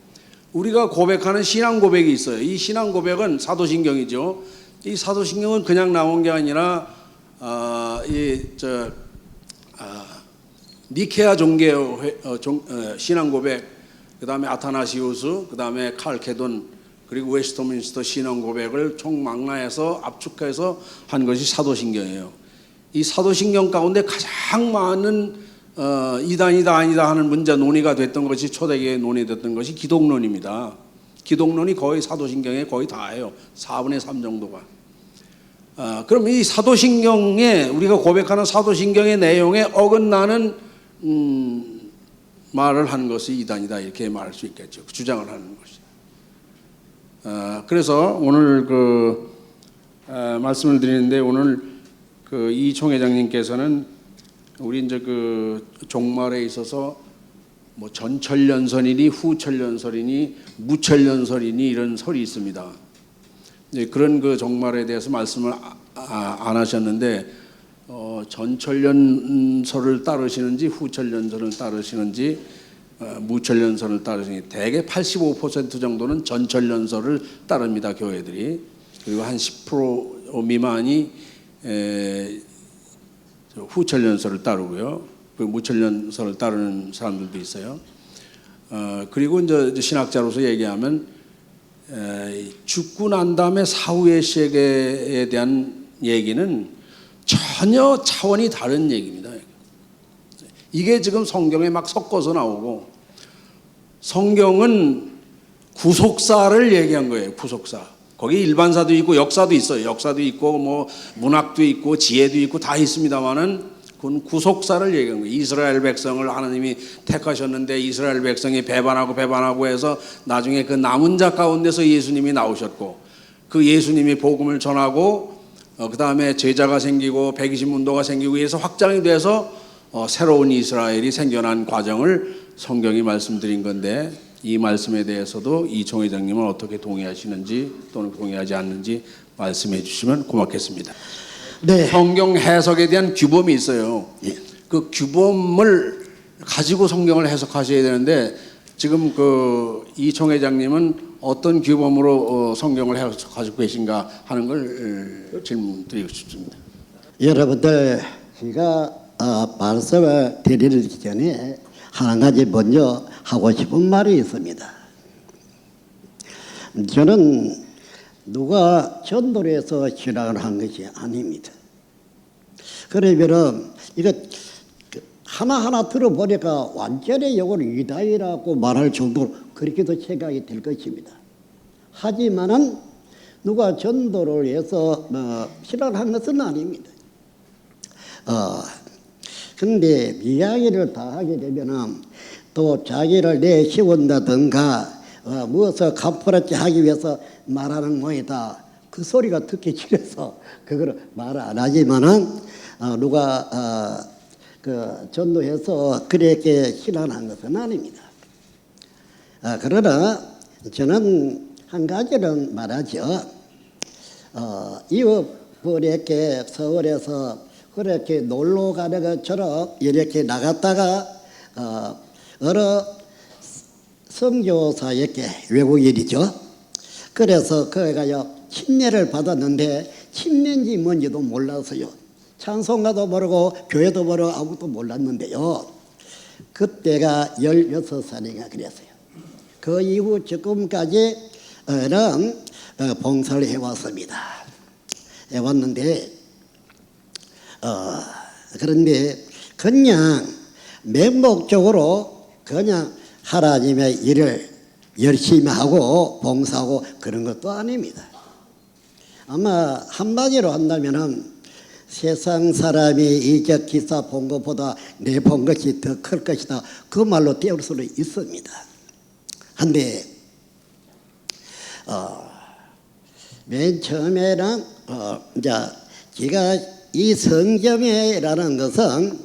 우리가 고백하는 신앙 고백이 있어요. 이 신앙 고백은 사도신경이죠. 이 사도신경은 그냥 나온 게 아니라 니케아 종교 신앙 고백, 그 다음에 아타나시우스, 그 다음에 칼케돈, 그리고 웨스트민스터 신앙 고백을 총망라해서 압축해서 한 것이 사도신경이에요. 이 사도신경 가운데 가장 많은 이단이다 아니다 하는 문제 논의가 됐던 것이, 초대교회에 논의됐던 것이 기독론입니다. 기독론이 거의 사도신경에 거의 다예요. 4분의 3 정도가. 그럼 이 사도신경에, 우리가 고백하는 사도신경의 내용에 어긋나는 말을 하는 것이 이단이다, 이렇게 말할 수 있겠죠. 주장을 하는 것이. 그래서 오늘 말씀을 드리는데, 오늘 이 총회장님께서는 우리 이제 종말에 있어서 뭐 전철연설이니 후철연설이니 무철연설이니 이런 설이 있습니다. 이제 그런 그 종말에 대해서 말씀을 안 하셨는데 전철연설을 따르시는지 후철연설을 따르시는지 무철연설을 따르시는지 대개 85% 정도는 전철연설을 따릅니다, 교회들이. 그리고 한 10% 미만이 후철연설을 따르고요. 그 무철연설을 따르는 사람들도 있어요. 그리고 이제 신학자로서 얘기하면 죽고 난 다음에 사후의 세계에 대한 얘기는 전혀 차원이 다른 얘기입니다. 이게 지금 성경에 막 섞어서 나오고, 성경은 구속사를 얘기한 거예요. 구속사. 거기 일반사도 있고 역사도 있어요. 역사도 있고 뭐 문학도 있고 지혜도 있고 다 있습니다만은 그건 구속사를 얘기한 거예요. 이스라엘 백성을 하나님이 택하셨는데 이스라엘 백성이 배반하고 해서 나중에 그 남은 자 가운데서 예수님이 나오셨고, 그 예수님이 복음을 전하고 그 다음에 제자가 생기고 120문도가 생기고 해서 확장이 돼서 새로운 이스라엘이 생겨난 과정을 성경이 말씀드린 건데, 이 말씀에 대해서도 이총 회장님은 어떻게 동의하시는지 또는 동의하지 않는지 말씀해 주시면 고맙겠습니다. 네. 성경 해석에 대한 규범이 있어요. 그 규범을 가지고 성경을 해석하셔야 되는데, 지금 그 이총 회장님은 어떤 규범으로 성경을 해석하고 계신가 하는 걸 질문드리고 싶습니다. 여러분들, 제가 말씀을 드리기 전에 한 가지 먼저 하고 싶은 말이 있습니다. 저는 누가 전도를 해서 신앙을 한 것이 아닙니다. 그러면은 이거 하나하나 들어보니까 완전히 이걸 이다이라고 말할 정도로 그렇게도 생각이 될 것입니다. 하지만은 누가 전도를 해서 신앙을 한 것은 아닙니다. 근데 이야기를 다 하게 되면은 또 자기를 내세운다든가 무엇을 갚으라지 하기 위해서 말하는 모이다, 그 소리가 듣기 싫어서 그걸 말 안 하지만은 누가 그 전도해서 그렇게 신앙한 것은 아닙니다. 그러나 저는 한 가지는 말하죠. 이렇게 서울에서 그렇게 놀러 가는 것처럼 이렇게 나갔다가 어느 선교사에게, 외국인이죠. 그래서 그가 침례를 받았는데 침례인지 뭔지도 몰랐어요. 찬송가도 모르고 교회도 모르고 아무것도 몰랐는데요. 그때가 16살인가 그랬어요. 그 이후 지금까지는 봉사를 해왔습니다. 해왔는데 그런데 그냥 맹목적으로 그냥 하나님의 일을 열심히 하고 봉사하고 그런 것도 아닙니다. 아마 한마디로 한다면은 세상 사람이 이적 기사 본 것보다 내 본 것이 더 클 것이다, 그 말로 띄울 수는 있습니다. 한데 맨 처음에는 이제 제가 이 성경이라는 것은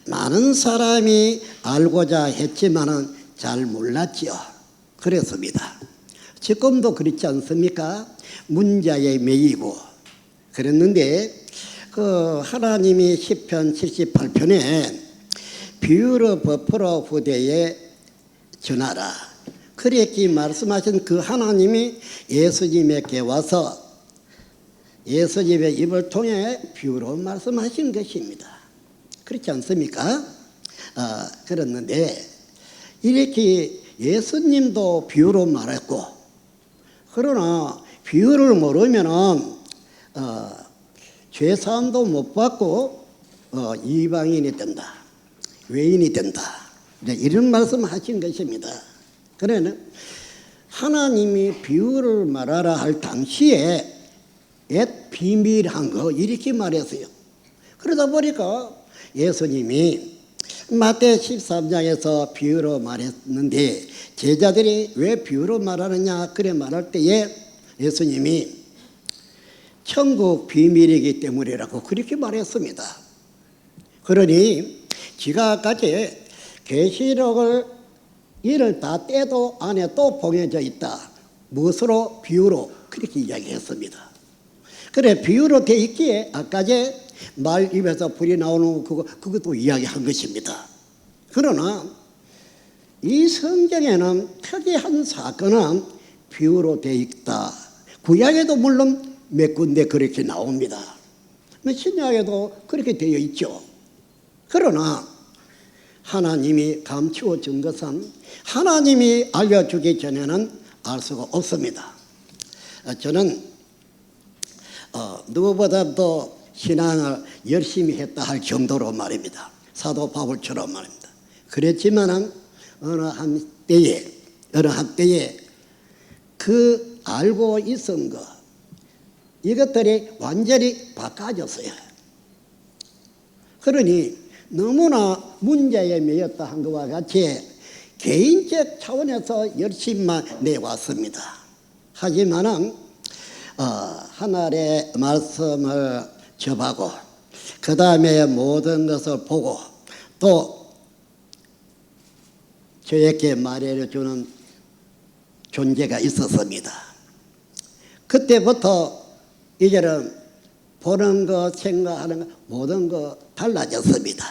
많은 사람이 알고자 했지만은 잘 몰랐지요. 그랬습니다. 지금도 그렇지 않습니까? 문자에 매이고 그랬는데, 그 하나님이 시편 78편에 비유로 버프로 후대에 전하라 그렇게 말씀하신 그 하나님이 예수님에게 와서 예수님의 입을 통해 비유로 말씀하신 것입니다. 그렇지 않습니까? 그랬는데 이렇게 예수님도 비유로 말했고, 그러나 비유를 모르면은 죄사함도 못 받고 이방인이 된다, 외인이 된다, 이런 말씀하신 것입니다. 그러나 하나님이 비유를 말하라 할 당시에 옛 비밀한 거 이렇게 말했어요. 그러다 보니까 예수님이 마태 13장에서 비유로 말했는데 제자들이 왜 비유로 말하느냐 그래 말할 때에 예수님이 천국 비밀이기 때문이라고 그렇게 말했습니다. 그러니 지금까지 계시록을 이를 다 떼도 안에 또 봉해져 있다. 무엇으로? 비유로. 그렇게 이야기했습니다. 그래, 비유로 돼 있기에 아까 말 입에서 불이 나오는 그것도 이야기한 것입니다. 그러나 이 성경에는 특이한 사건은 비유로 돼 있다. 구약에도 물론 몇 군데 그렇게 나옵니다. 신약에도 그렇게 되어 있죠. 그러나 하나님이 감추어 준 것은 하나님이 알려주기 전에는 알 수가 없습니다. 저는 누구보다도 신앙을 열심히 했다 할 정도로 말입니다. 사도 바울처럼 말입니다. 그랬지만은 어느 한때에 그 알고 있은 것 이것들이 완전히 바꿔졌어요. 그러니 너무나 문제에 매였다 한 것과 같이 개인적 차원에서 열심만 내왔습니다. 하지만은 하나님의 말씀을 접하고 그 다음에 모든 것을 보고 또 저에게 말해주는 존재가 있었습니다. 그때부터 이제는 보는 것, 생각하는 것 모든 것 달라졌습니다.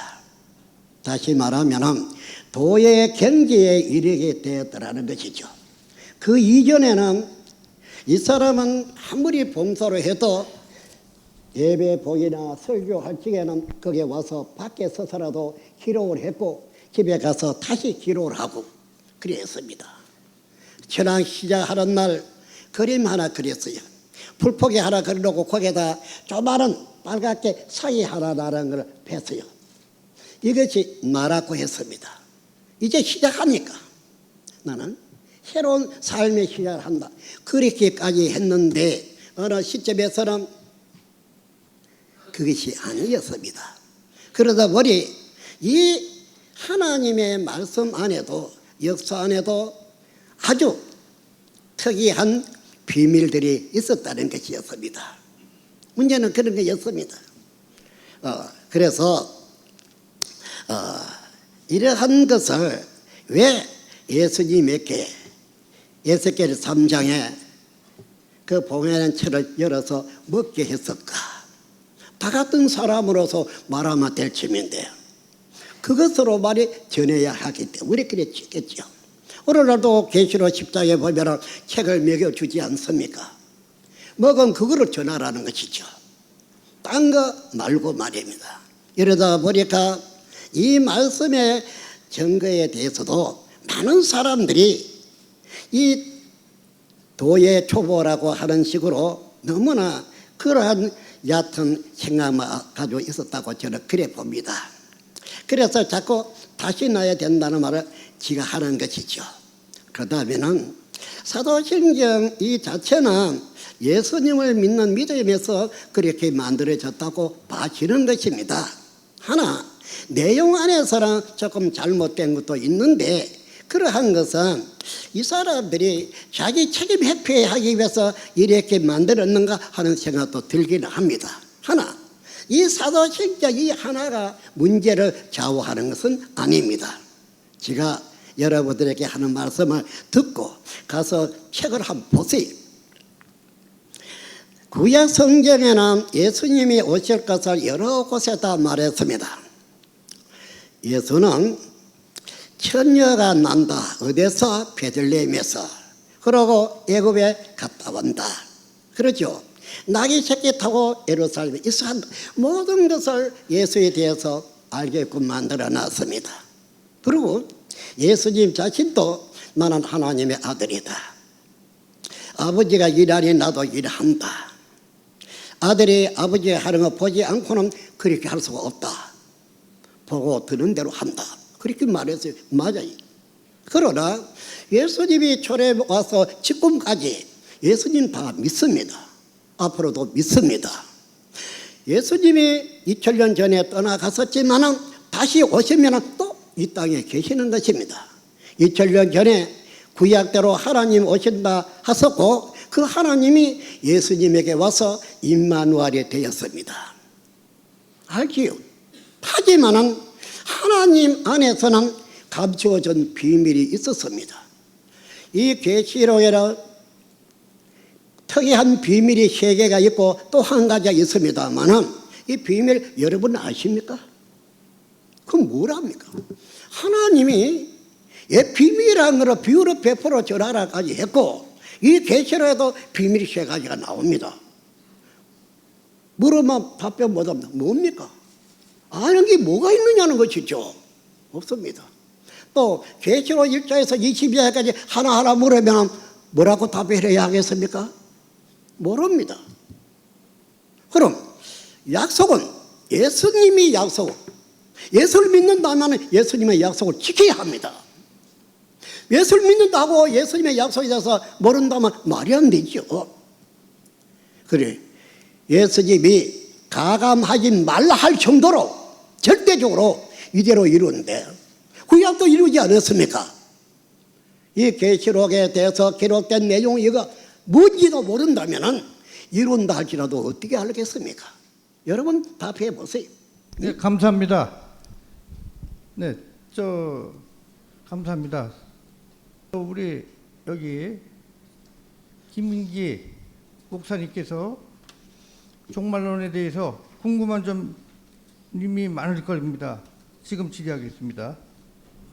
다시 말하면 도의 경지에 이르게 되었다는 것이죠. 그 이전에는 이 사람은 아무리 봉사를 해도 예배 복이나 설교할 적에는 거기에 와서 밖에 서서라도 기록을 했고 집에 가서 다시 기록을 하고 그랬습니다. 천황 시작하는 날 그림 하나 그렸어요. 불포기 하나 그려놓고 거기에다 조그마한 빨갛게 사이 하나 나라는 걸 뺐어요. 이것이 나라고 했습니다. 이제 시작하니까 나는 새로운 삶의 시작을 한다. 그렇게까지 했는데 어느 시점에서는 그것이 아니었습니다. 그러다 보니 이 하나님의 말씀 안에도 역사 안에도 아주 특이한 비밀들이 있었다는 것이었습니다. 문제는 그런 것이었습니다. 그래서 이러한 것을 왜 예수님에게 에스겔 3장에 그 봉해낸 채를 열어서 먹게 했을까? 다 같은 사람으로서 말하면 될 쯤인데 그것으로 말이 전해야 하기 때문에 그랬겠죠. 오늘날도 계시록 10장에 보면 책을 먹여주지 않습니까? 먹은 그거를 전하라는 것이죠. 딴 거 말고 말입니다. 이러다 보니까 이 말씀의 증거에 대해서도 많은 사람들이 이 도의 초보라고 하는 식으로 너무나 그러한 얕은 생각만 가지고 있었다고 저는 그래 봅니다. 그래서 자꾸 다시 나야 된다는 말을 지가 하는 것이죠. 그 다음에는 사도신경 이 자체는 예수님을 믿는 믿음에서 그렇게 만들어졌다고 봐지는 것입니다. 하나 내용 안에서는 조금 잘못된 것도 있는데 그러한 것은 이 사람들이 자기 책임 회피하기 위해서 이렇게 만들었는가 하는 생각도 들기는 합니다. 하나 이 사도신경 이 하나가 문제를 좌우하는 것은 아닙니다. 제가 여러분들에게 하는 말씀을 듣고 가서 책을 한번 보세요. 구약 성경에는 예수님이 오실 것을 여러 곳에다 말했습니다. 예수는 처녀가 난다. 어디서? 베들레헴에서. 그러고 애굽에 갔다 온다. 그러죠. 나귀 새끼 타고 예루살렘에 있어 한다. 모든 것을 예수에 대해서 알게끔 만들어 놨습니다. 그리고 예수님 자신도 나는 하나님의 아들이다. 아버지가 일하니 나도 일한다. 아들이 아버지가 하는 거 보지 않고는 그렇게 할 수가 없다. 보고 듣는 대로 한다. 그렇게 말했어요. 맞아요. 그러나 예수님이 초래 와서 지금까지 예수님 다 믿습니다. 앞으로도 믿습니다. 예수님이 2000년 전에 떠나갔었지만 다시 오시면 또 이 땅에 계시는 것입니다. 2000년 전에 구약대로 하나님 오신다 하셨고 그 하나님이 예수님에게 와서 임마누엘이 되었습니다. 알지요? 하지만은 하나님 안에서는 감추어진 비밀이 있었습니다. 이 계시록에는 특이한 비밀이 3개가 있고 또 한 가지가 있습니다만은 이 비밀 여러분 아십니까? 그건 뭐랍니까? 하나님이 비밀이라는 거를 비유로 베풀어 전하라까지 했고 이 계시록에도 비밀이 3가지가 나옵니다. 물으면 답변 못합니다. 뭡니까? 아는 게 뭐가 있느냐는 것이죠. 없습니다. 또 계시록 1장에서 22장까지 하나하나 물으면 뭐라고 답해야 하겠습니까? 모릅니다. 그럼 약속은 예수님이 약속, 예수를 믿는다면 예수님의 약속을 지켜야 합니다. 예수를 믿는다고 예수님의 약속에 대해서 모른다면 말이 안 되죠. 그래, 예수님이 가감하지 말라 할 정도로 절대적으로 이대로 이루는데 구약도 이루지 않았습니까? 이 계시록에 대해서 기록된 내용 이거 뭔지도 모른다면 이룬다 할지라도 어떻게 알겠습니까? 여러분 답해 보세요. 네, 감사합니다. 네, 감사합니다. 우리 여기 김민기 목사님께서 종말론에 대해서 궁금한 점님이 많을 겁니다. 지금 질의하겠습니다.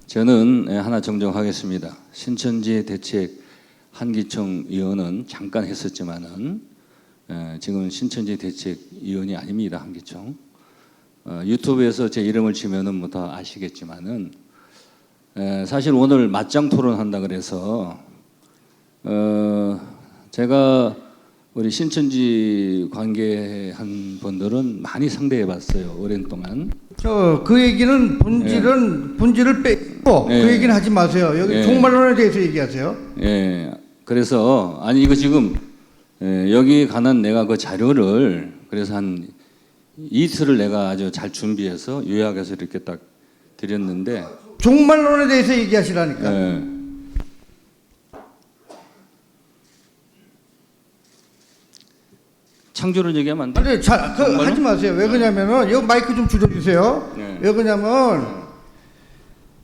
저는 하나 정정하겠습니다. 신천지 대책 한기총 의원은 잠깐 했었지만은 지금은 신천지 대책위원이 아닙니다. 한기총. 유튜브에서 제 이름을 치면은 뭐 다 아시겠지만은 사실 오늘 맞짱 토론한다 그래서 제가 우리 신천지 관계한 분들은 많이 상대해봤어요. 오랜 동안. 그 얘기는 본질을 빼고 그 얘기는 하지 마세요. 여기 종말론에 대해서 얘기하세요. 예. 그래서 아니 이거 지금 여기 관한 내가 그 자료를 그래서 한 이틀을 내가 아주 잘 준비해서 요약해서 이렇게 딱 드렸는데 종말론에 대해서 얘기하시라니까. 예. 창조를 얘기하면 안 돼? 아니, 하지 마세요. 왜 그러냐면은 여기 마이크 좀 줄여주세요. 네. 왜 그러냐면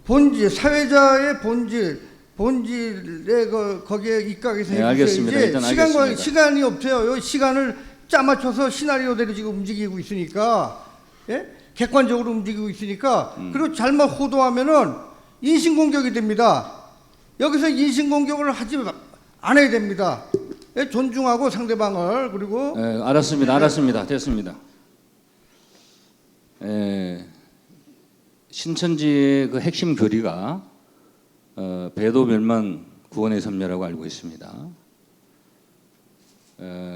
본질, 사회자의 본질에 거기에 입각해서 네, 알겠습니다. 일단 알겠습니다. 시간이 없어요. 여기 시간을 짜맞춰서 시나리오대로 지금 움직이고 있으니까, 예? 객관적으로 움직이고 있으니까, 그리고 잘못 호도하면은 인신공격이 됩니다. 여기서 인신공격을 하지 안 해야 됩니다. 예? 존중하고 상대방을 그리고 알았습니다. 됐습니다. 신천지의 그 핵심 교리가 배도 멸망 구원의 섭리라고 알고 있습니다.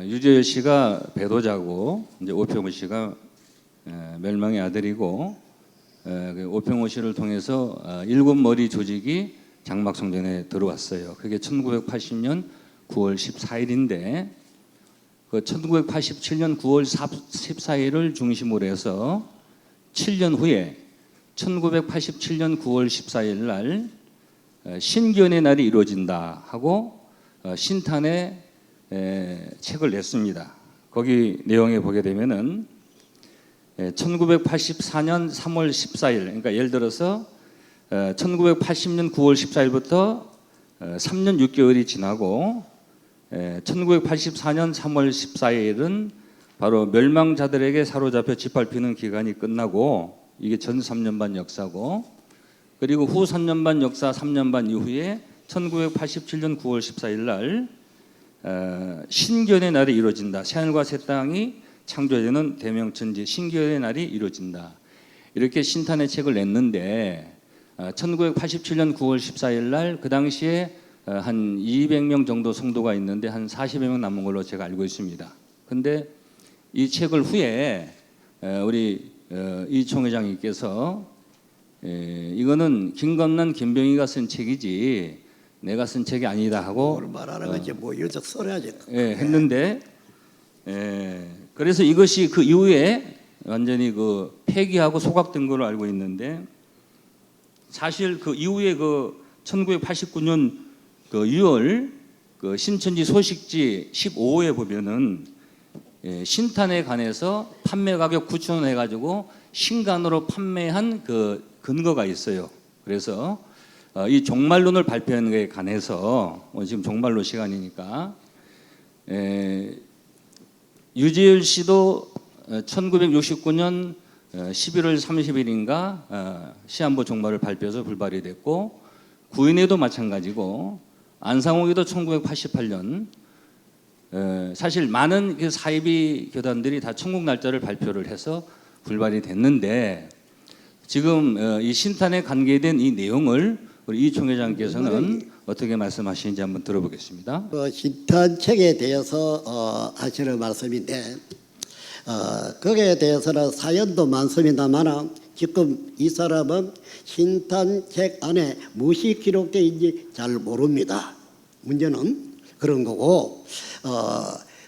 유재열 씨가 배도자고 이제 오평우 씨가 멸망의 아들이고 오평우 씨를 통해서 7머리 조직이 장막성전에 들어왔어요. 그게 1980년 9월 14일인데 그 1987년 9월 14일을 중심으로 해서 7년 후에 1987년 9월 14일 날 신견의 날이 이루어진다 하고 신탄에 책을 냈습니다. 거기 내용에 보게 되면은 1984년 3월 14일 그러니까 예를 들어서 1980년 9월 14일부터 3년 6개월이 지나고 1984년 3월 14일은 바로 멸망자들에게 사로잡혀 짓밟히는 기간이 끝나고 이게 전 3년 반 역사고 그리고 후 3년 반 역사 3년 반 이후에 1987년 9월 14일 날 신견의 날이 이루어진다. 새하늘과 새 땅이 창조되는 대명천지 신견의 날이 이루어진다. 이렇게 신탄의 책을 냈는데 1987년 9월 14일 날 그 당시에 한 200명 정도 성도가 있는데 한 40여 명 남은 걸로 제가 알고 있습니다. 근데 이 책을 후에 우리 이 총회장님께서 이거는 김건란 김병희가 쓴 책이지 내가 쓴 책이 아니다 하고 뭘 말하는 거지 뭐 여자 써야지. 했는데 그래서 이것이 그 이후에 완전히 그 폐기하고 소각된 걸로 알고 있는데 사실 그 이후에 그 1989년 그 6월 그 신천지 소식지 15호에 보면은 신탄에 관해서 판매 가격 9,000원 해가지고 신간으로 판매한 그 근거가 있어요. 그래서 이 종말론을 발표하는 것에 관해서 지금 종말론 시간이니까 유지열 씨도 1969년 11월 30일인가 시한부 종말을 발표해서 불발이 됐고 구인회도 마찬가지고 안상옥이도 1988년 사실 많은 그 사이비 교단들이 다 천국 날짜를 발표를 해서 불발이 됐는데 지금 이 신탄에 관계된 이 내용을 우리 이 총회장께서는 어떻게 말씀하시는지 한번 들어보겠습니다. 신탄 책에 대해서 하시는 말씀인데 거기에 대해서는 사연도 많습니다만 지금 이 사람은 신탄 책 안에 무엇이 기록되어 있는지 잘 모릅니다. 문제는 그런 거고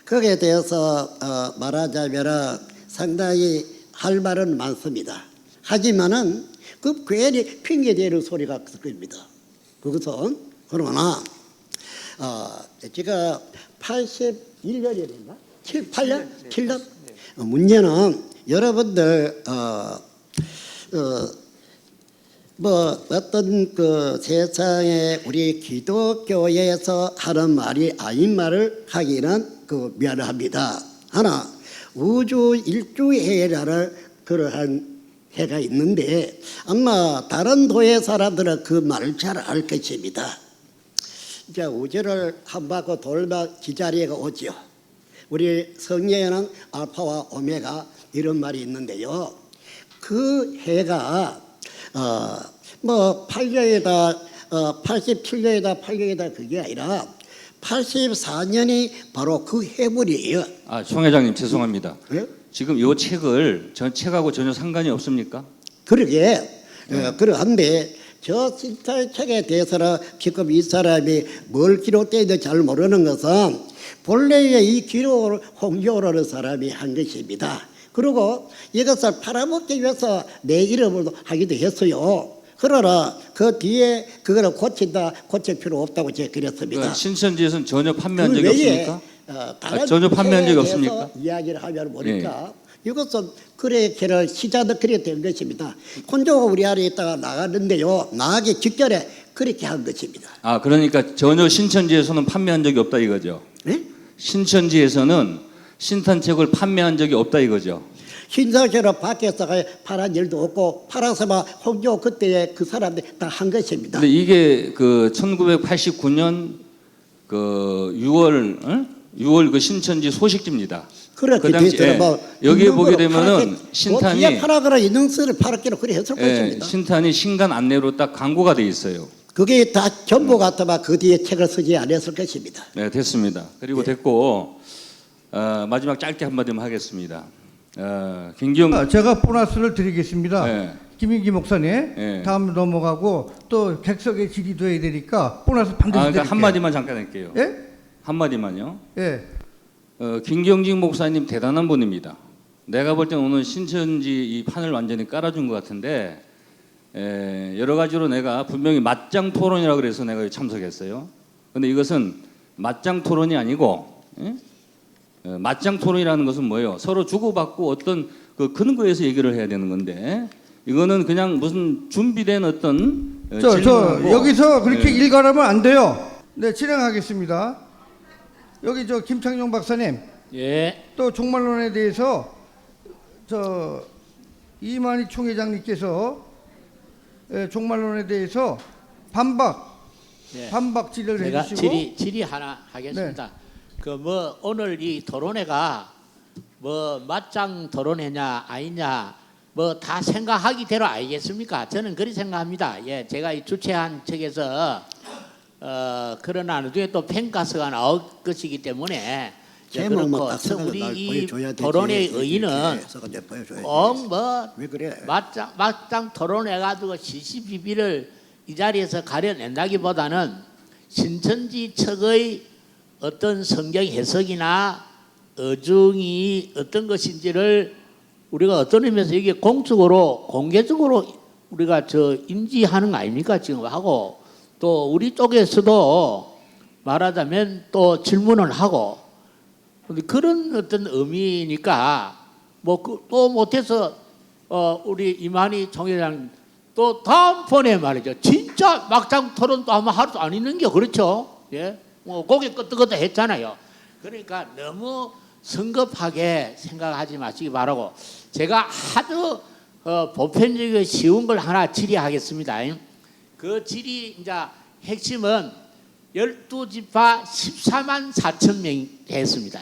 거기에 대해서 말하자면 상당히 할 말은 많습니다. 하지만은 그 괜히 핑계대는 소리가 있을 겁니다. 그것은 그러나 제가 81년이었나? 8년? 7년? 문제는 여러분들 뭐 어떤 그 세상에 우리 기독교에서 하는 말이 아닌 말을 하기는 그 미안합니다. 하나 우주 일주해라는 그러한 해가 있는데 아마 다른 도의 사람들은 그 말을 잘 알 것입니다. 이제 우주를 한 바퀴 돌면 기자리가 오죠. 우리 성경에는 알파와 오메가 이런 말이 있는데요. 그 해가 뭐 8년이다 87년이다 8년이다 그게 아니라 84년이 바로 그 해물이에요. 총 회장님 죄송합니다. 예? 지금 이 책을 전 책하고 전혀 상관이 없습니까? 그러게 그러한데 저 신탄 책에 대해서는 지금 이 사람이 뭘 기록되어 있는지 잘 모르는 것은 본래의 이 기록을 홍조라는 사람이 한 것입니다. 그리고 이것을 팔아먹기 위해서 내 이름을 하기도 했어요. 그러나 그 뒤에 그거를 고친다 고칠 필요 없다고 제가 그랬습니다. 그러니까 신천지에서는 전혀 판매한 그 적이 외에, 없습니까? 다른 전혀 판매한 적이 책에 없습니까? 대해서 이야기를 하면 보니까 이것은 그래 걔를 시자도 그래 된 것입니다. 혼조가 우리 안에 있다가 나갔는데요. 나가기 직전에 그렇게 한 것입니다. 그러니까 전혀 신천지에서는 판매한 적이 없다 이거죠. 네? 신천지에서는 신탄책을 판매한 적이 없다 이거죠. 신사처럼 밖에서 팔한 일도 없고 팔아서만 홍조 그때에 그 사람들이 다 한 것입니다. 근데 이게 그 1989년 그 6월 그 신천지 소식지입니다. 그렇게 그 당시, 됐어요. 뭐 여기에 보게 인등으로 되면은 팔았겠- 신탄이- 뒤에 팔아거나 인능서를 팔았기로 그래 했을 것입니다. 신탄이 신간 안내로 딱 광고가 돼 있어요. 그게 다 전부 같으면 그 뒤에 책을 쓰지 않았을 것입니다. 네, 됐습니다. 그리고 됐고 마지막 짧게 한마디만 하겠습니다. 김기영 제가 보너스를 드리겠습니다. 네. 김인기 목사님, 네. 다음 넘어가고 또 객석에 질의돼야 되니까 보너스 반드시 그러니까 드릴게요. 한마디만 잠깐 할게요. 예? 한마디만요. 예. 김경직 목사님 대단한 분입니다. 내가 볼 때는 오늘 신천지 이 판을 완전히 깔아준 것 같은데 여러 가지로 내가 분명히 맞짱 토론이라고 그래서 내가 참석했어요. 근데 이것은 맞짱 토론이 아니고 맞짱 토론이라는 것은 뭐예요? 서로 주고받고 어떤 그 근거에서 얘기를 해야 되는 건데 이거는 그냥 무슨 준비된 어떤 저 질문하고, 여기서 그렇게 예. 일관하면 안 돼요. 네, 진행하겠습니다. 여기 저 김창룡 박사님, 예, 또 종말론에 대해서 저 이만희 총회장님께서 종말론에 대해서 예. 반박 질의를 제가 해주시고 질의 하나 하겠습니다. 그 뭐 오늘 이 토론회가 뭐 맞짱 토론회냐 아니냐 뭐 다 생각하기 대로 알겠습니까? 저는 그렇게 생각합니다. 예, 제가 이 주최한 측에서 그러나 나중에 또 평가서가 나올 것이기 때문에 제목만 그렇고 딱 생각을 날 우리 보여줘야 이 되지. 토론의 이렇게 의의는 해서 이제 보여줘야지. 뭐 왜 그래? 맞짱 토론해가지고 시시비비를 이 자리에서 가려낸다기보다는 신천지 측의 어떤 성경 해석이나 어중이 어떤 것인지를 우리가 어떤 의미에서 이게 공적으로 공개적으로 우리가 인지하는 거 아닙니까 지금 하고 또 우리 쪽에서도 말하자면 또 질문을 하고 그런 어떤 의미니까 또 못해서 우리 이만희 총회장 또 다음번에 말이죠 진짜 진짜 막장 토론도 아마 하루도 안 있는 게 그렇죠. 예, 뭐 고개 끄덕끄덕 했잖아요. 그러니까 너무 성급하게 생각하지 마시기 바라고 제가 하도 보편적이고 쉬운 걸 하나 질의하겠습니다. 그 질의 이제 핵심은 12지파 14만 4천 명 했습니다.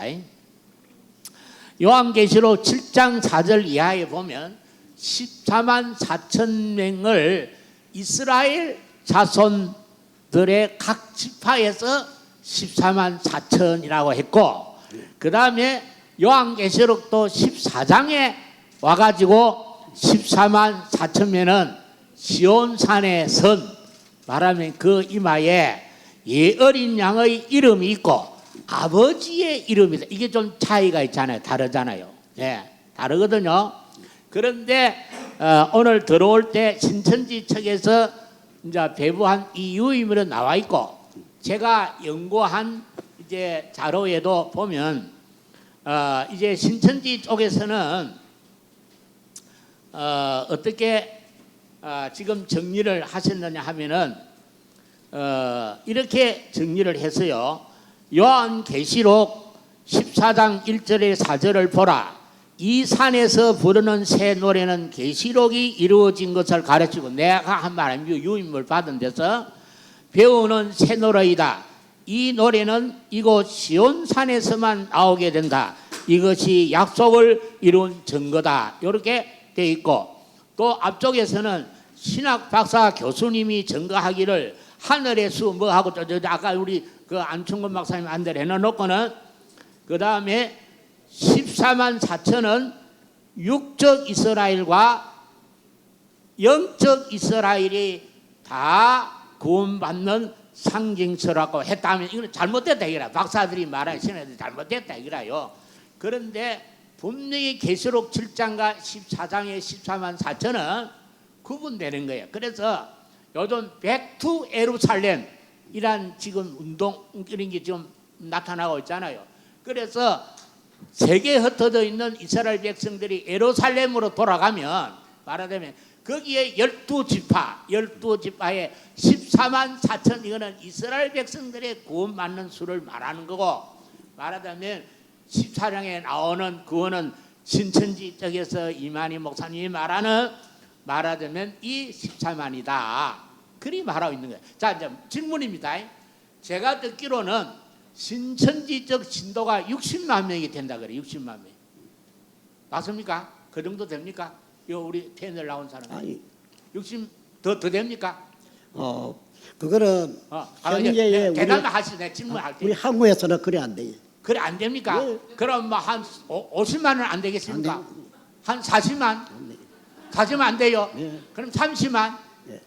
요한계시록 7장 4절 이하에 보면 14만 4천 명을 이스라엘 자손들의 각 지파에서 14만 4천이라고 했고 그 다음에 요한계시록도 14장에 와가지고 14만 4천 명은 시온산의 선 말하면 그 이마에 예어린 양의 이름이 있고 아버지의 이름이다. 이게 좀 차이가 있잖아요. 다르잖아요. 예, 다르거든요. 그런데 오늘 들어올 때 신천지 측에서 이제 배부한 이 유의물은 나와 있고 제가 연구한 이제 자료에도 보면 이제 신천지 쪽에서는 어떻게 지금 정리를 하셨느냐 하면은 이렇게 정리를 했어요. 요한계시록 14장 1절에 4절을 보라. 이 산에서 부르는 새 노래는 계시록이 이루어진 것을 가르치고 내가 한 말은 유인물 받은 데서 배우는 새 노래이다. 이 노래는 이곳 시온산에서만 나오게 된다. 이것이 약속을 이룬 증거다. 이렇게 돼 있고 또 앞쪽에서는 신학 박사 교수님이 증거하기를 하늘의 수 뭐하고 아까 우리 그 안충근 박사님 안대로 해놓고는 그 다음에 14만 4천은 육적 이스라엘과 영적 이스라엘이 다 구원받는 상징서라고 했다면 이건 잘못됐다 이거라. 박사들이 말하는 신학들이 잘못됐다 이거라요. 그런데 분명히 계시록 7장과 14장의 14만 4천은 구분되는 거예요. 그래서 요즘 백투 예루살렘이란 지금 운동 이런 게 지금 나타나고 있잖아요. 그래서 세계에 흩어져 있는 이스라엘 백성들이 예루살렘으로 돌아가면 말하자면 거기에 12지파에 14만 4천 이거는 이스라엘 백성들의 구원받는 수를 말하는 거고 말하자면 14장에 나오는 그거는 신천지 쪽에서 이만희 목사님이 말하자면 이 14만이다. 그리 말하고 있는 거예요. 자 이제 질문입니다. 제가 듣기로는 신천지적 신도가 60만 명이 된다 그래. 60만 명. 맞습니까? 그 정도 됩니까? 요 우리 패널 나온 사람. 아니 60 더 됩니까? 그거는 현재의 대답 하시네. 질문할 때. 우리 한국에서는 그래 안 돼요. 그래 안 됩니까? 예. 그럼 뭐 한 50만은 안 되겠습니까? 한 40만? 40만 안 돼요? 예. 그럼 30만? 예.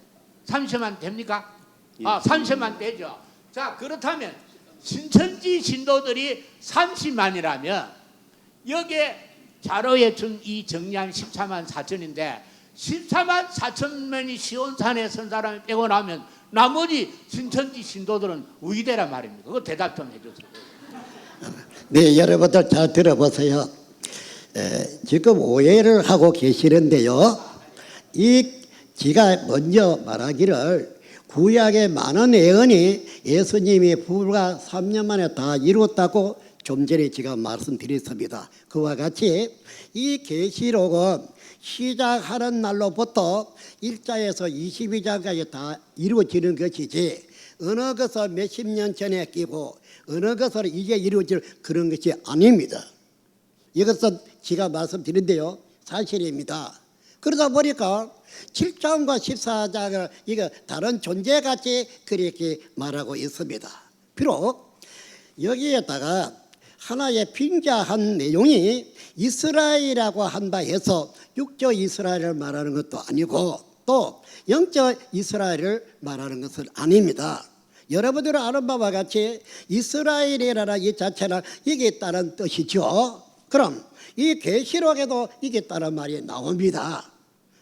30만 됩니까? 예. 30만 되죠. 자 그렇다면 신천지 신도들이 30만이라면 여기에 자료에 준 이 정리한 14만 4천인데 14만 4천 명이 시온산에 선 사람이 빼고 나면 나머지 신천지 신도들은 우이대란 말입니다. 그거 대답 좀 해주세요. 네, 여러분들 잘 들어보세요. 지금 오해를 하고 계시는데요. 제가 먼저 말하기를 구약의 많은 예언이 예수님이 불과 3년 만에 다 이루었다고 좀 전에 제가 말씀드렸습니다. 그와 같이 이 계시록은 시작하는 날로부터 1장에서 22장까지 다 이루어지는 것이지 어느 것을 몇십 년 전에 끼고 어느 것을 이제 이루어질 그런 것이 아닙니다. 이것은 제가 말씀드린데요. 사실입니다. 그러다 보니까 7장과 14장을 이거 다른 존재같이 그렇게 말하고 있습니다. 비록 여기에다가 하나의 빙자한 내용이 이스라엘이라고 한다 해서 육적 이스라엘을 말하는 것도 아니고 또 영적 이스라엘을 말하는 것은 아닙니다. 여러분들은 아는 바와 같이 이스라엘이라는 이 자체는 이게 있다는 뜻이죠. 그럼 이 계시록에도 이게 있다는 말이 나옵니다.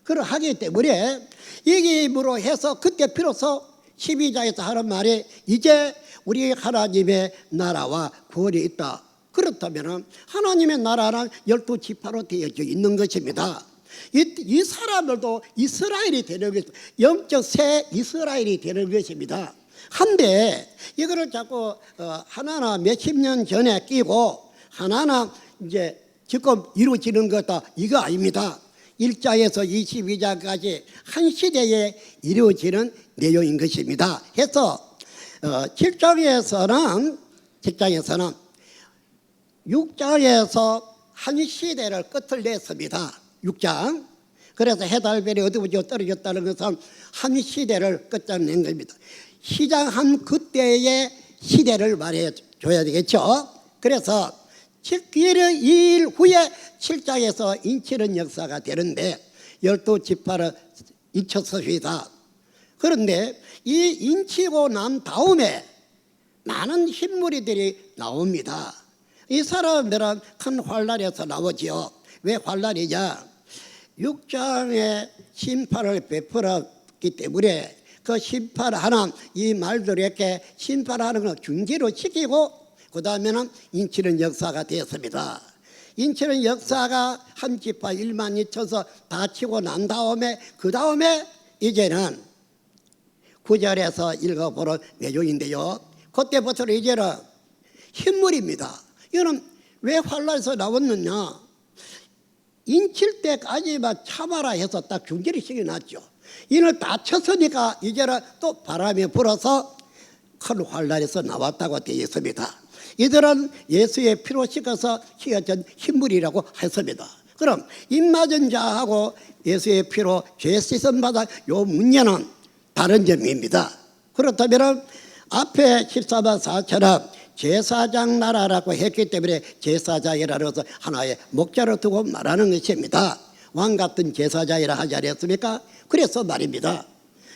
그러하기 때문에 이게 힘으로 해서 그때 비로소 12장에서 하는 말이 이제 우리 하나님의 나라와 구원이 있다. 그렇다면 하나님의 나라는 12지파로 되어져 있는 것입니다. 이 사람들도 이스라엘이 되는 것입니다. 영적 새 이스라엘이 되는 것입니다. 한데 이거를 자꾸 하나하나 몇십 년 전에 끼고 하나하나 이제 지금 이루어지는 거다 이거 아닙니다. 1장에서 22장까지 한 시대에 이루어지는 내용인 것입니다. 해서 7장에서는 6장에서 한 시대를 끝을 냈습니다. 6장. 그래서 해달별이 어디부터 떨어졌다는 것은 한 시대를 끝장낸 겁니다. 시작한 그때의 시대를 말해줘야 되겠죠. 그래서 2일 후에 7장에서 인치는 역사가 되는데 12지파를 인쳤습니다. 그런데 이 인치고 난 다음에 많은 흰무리들이 나옵니다. 이 사람들은 큰 환란에서 나오지요. 왜 환란이냐? 6장에 심판을 베풀었기 때문에 그 심판하는 이 말들에게 심판하는 걸 중지로 시키고 그 다음에는 인치는 역사가 되었습니다. 인치는 역사가 한 지파 1만 2천서 다 치고 난 다음에 그 다음에 이제는 9절에서 읽어보는 내용인데요. 그때부터는 이제는 흰물입니다. 이거는 왜 환란에서 나왔느냐? 인칠 때까지만 참아라 해서 딱 중지를 시켜놨죠. 이는 다 쳤으니까 이제는 또 바람이 불어서 큰 환란에서 나왔다고 되어 있습니다. 이들은 예수의 피로 씻어서 휘어진 흰물이라고 했습니다. 그럼 입맞은 자하고 예수의 피로 죄 씻음 받아 요 문제는 다른 점입니다. 그렇다면 앞에 14만 4천은 제사장 나라라고 했기 때문에 제사장이라고 해서 하나의 목자로 두고 말하는 것입니다. 왕 같은 제사장이라 하지 않았습니까? 그래서 말입니다.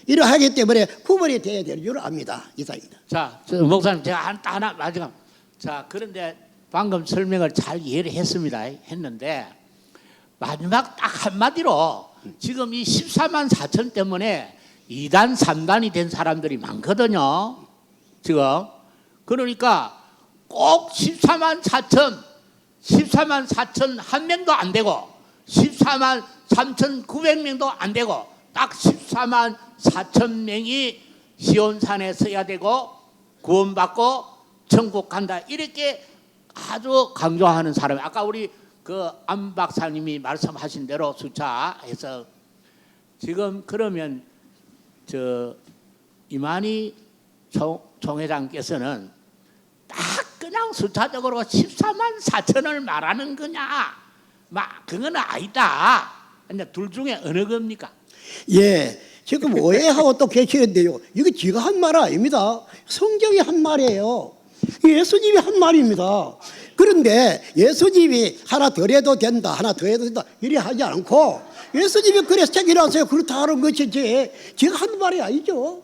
이러하기 때문에 구분이 되어야 될 줄 압니다. 이상입니다. 자, 목사님 제가 하나 마지막. 자, 그런데 방금 설명을 잘 이해를 했는데 마지막 딱 한마디로 지금 이 14만 4천 때문에 2단 3단이 된 사람들이 많거든요. 지금 그러니까 꼭 14만 4천 한 명도 안 되고 14만 3,900명도 안 되고 딱 14만 4천 명이 시온산에 서야 되고 구원받고 천국 간다 이렇게 아주 강조하는 사람이 아까 우리 그 안 박사님이 말씀하신 대로 숫자해서 지금 그러면 저 이만희 총회장께서는 딱 그냥 숫자적으로 14만 4천을 말하는 거냐? 막 그건 아니다. 근데 둘 중에 어느 겁니까? 예, 지금 오해하고 또 계시는데요. 이거 지가 한 말 아닙니다. 성경이 한 말이에요. 예수님이 한 말입니다. 그런데 예수님이 하나 더 해도 된다, 하나 더 해도 된다 이래 하지 않고 예수님이 그래서 책이라서요 그렇다 하는 것이지 제가 한 말이 아니죠.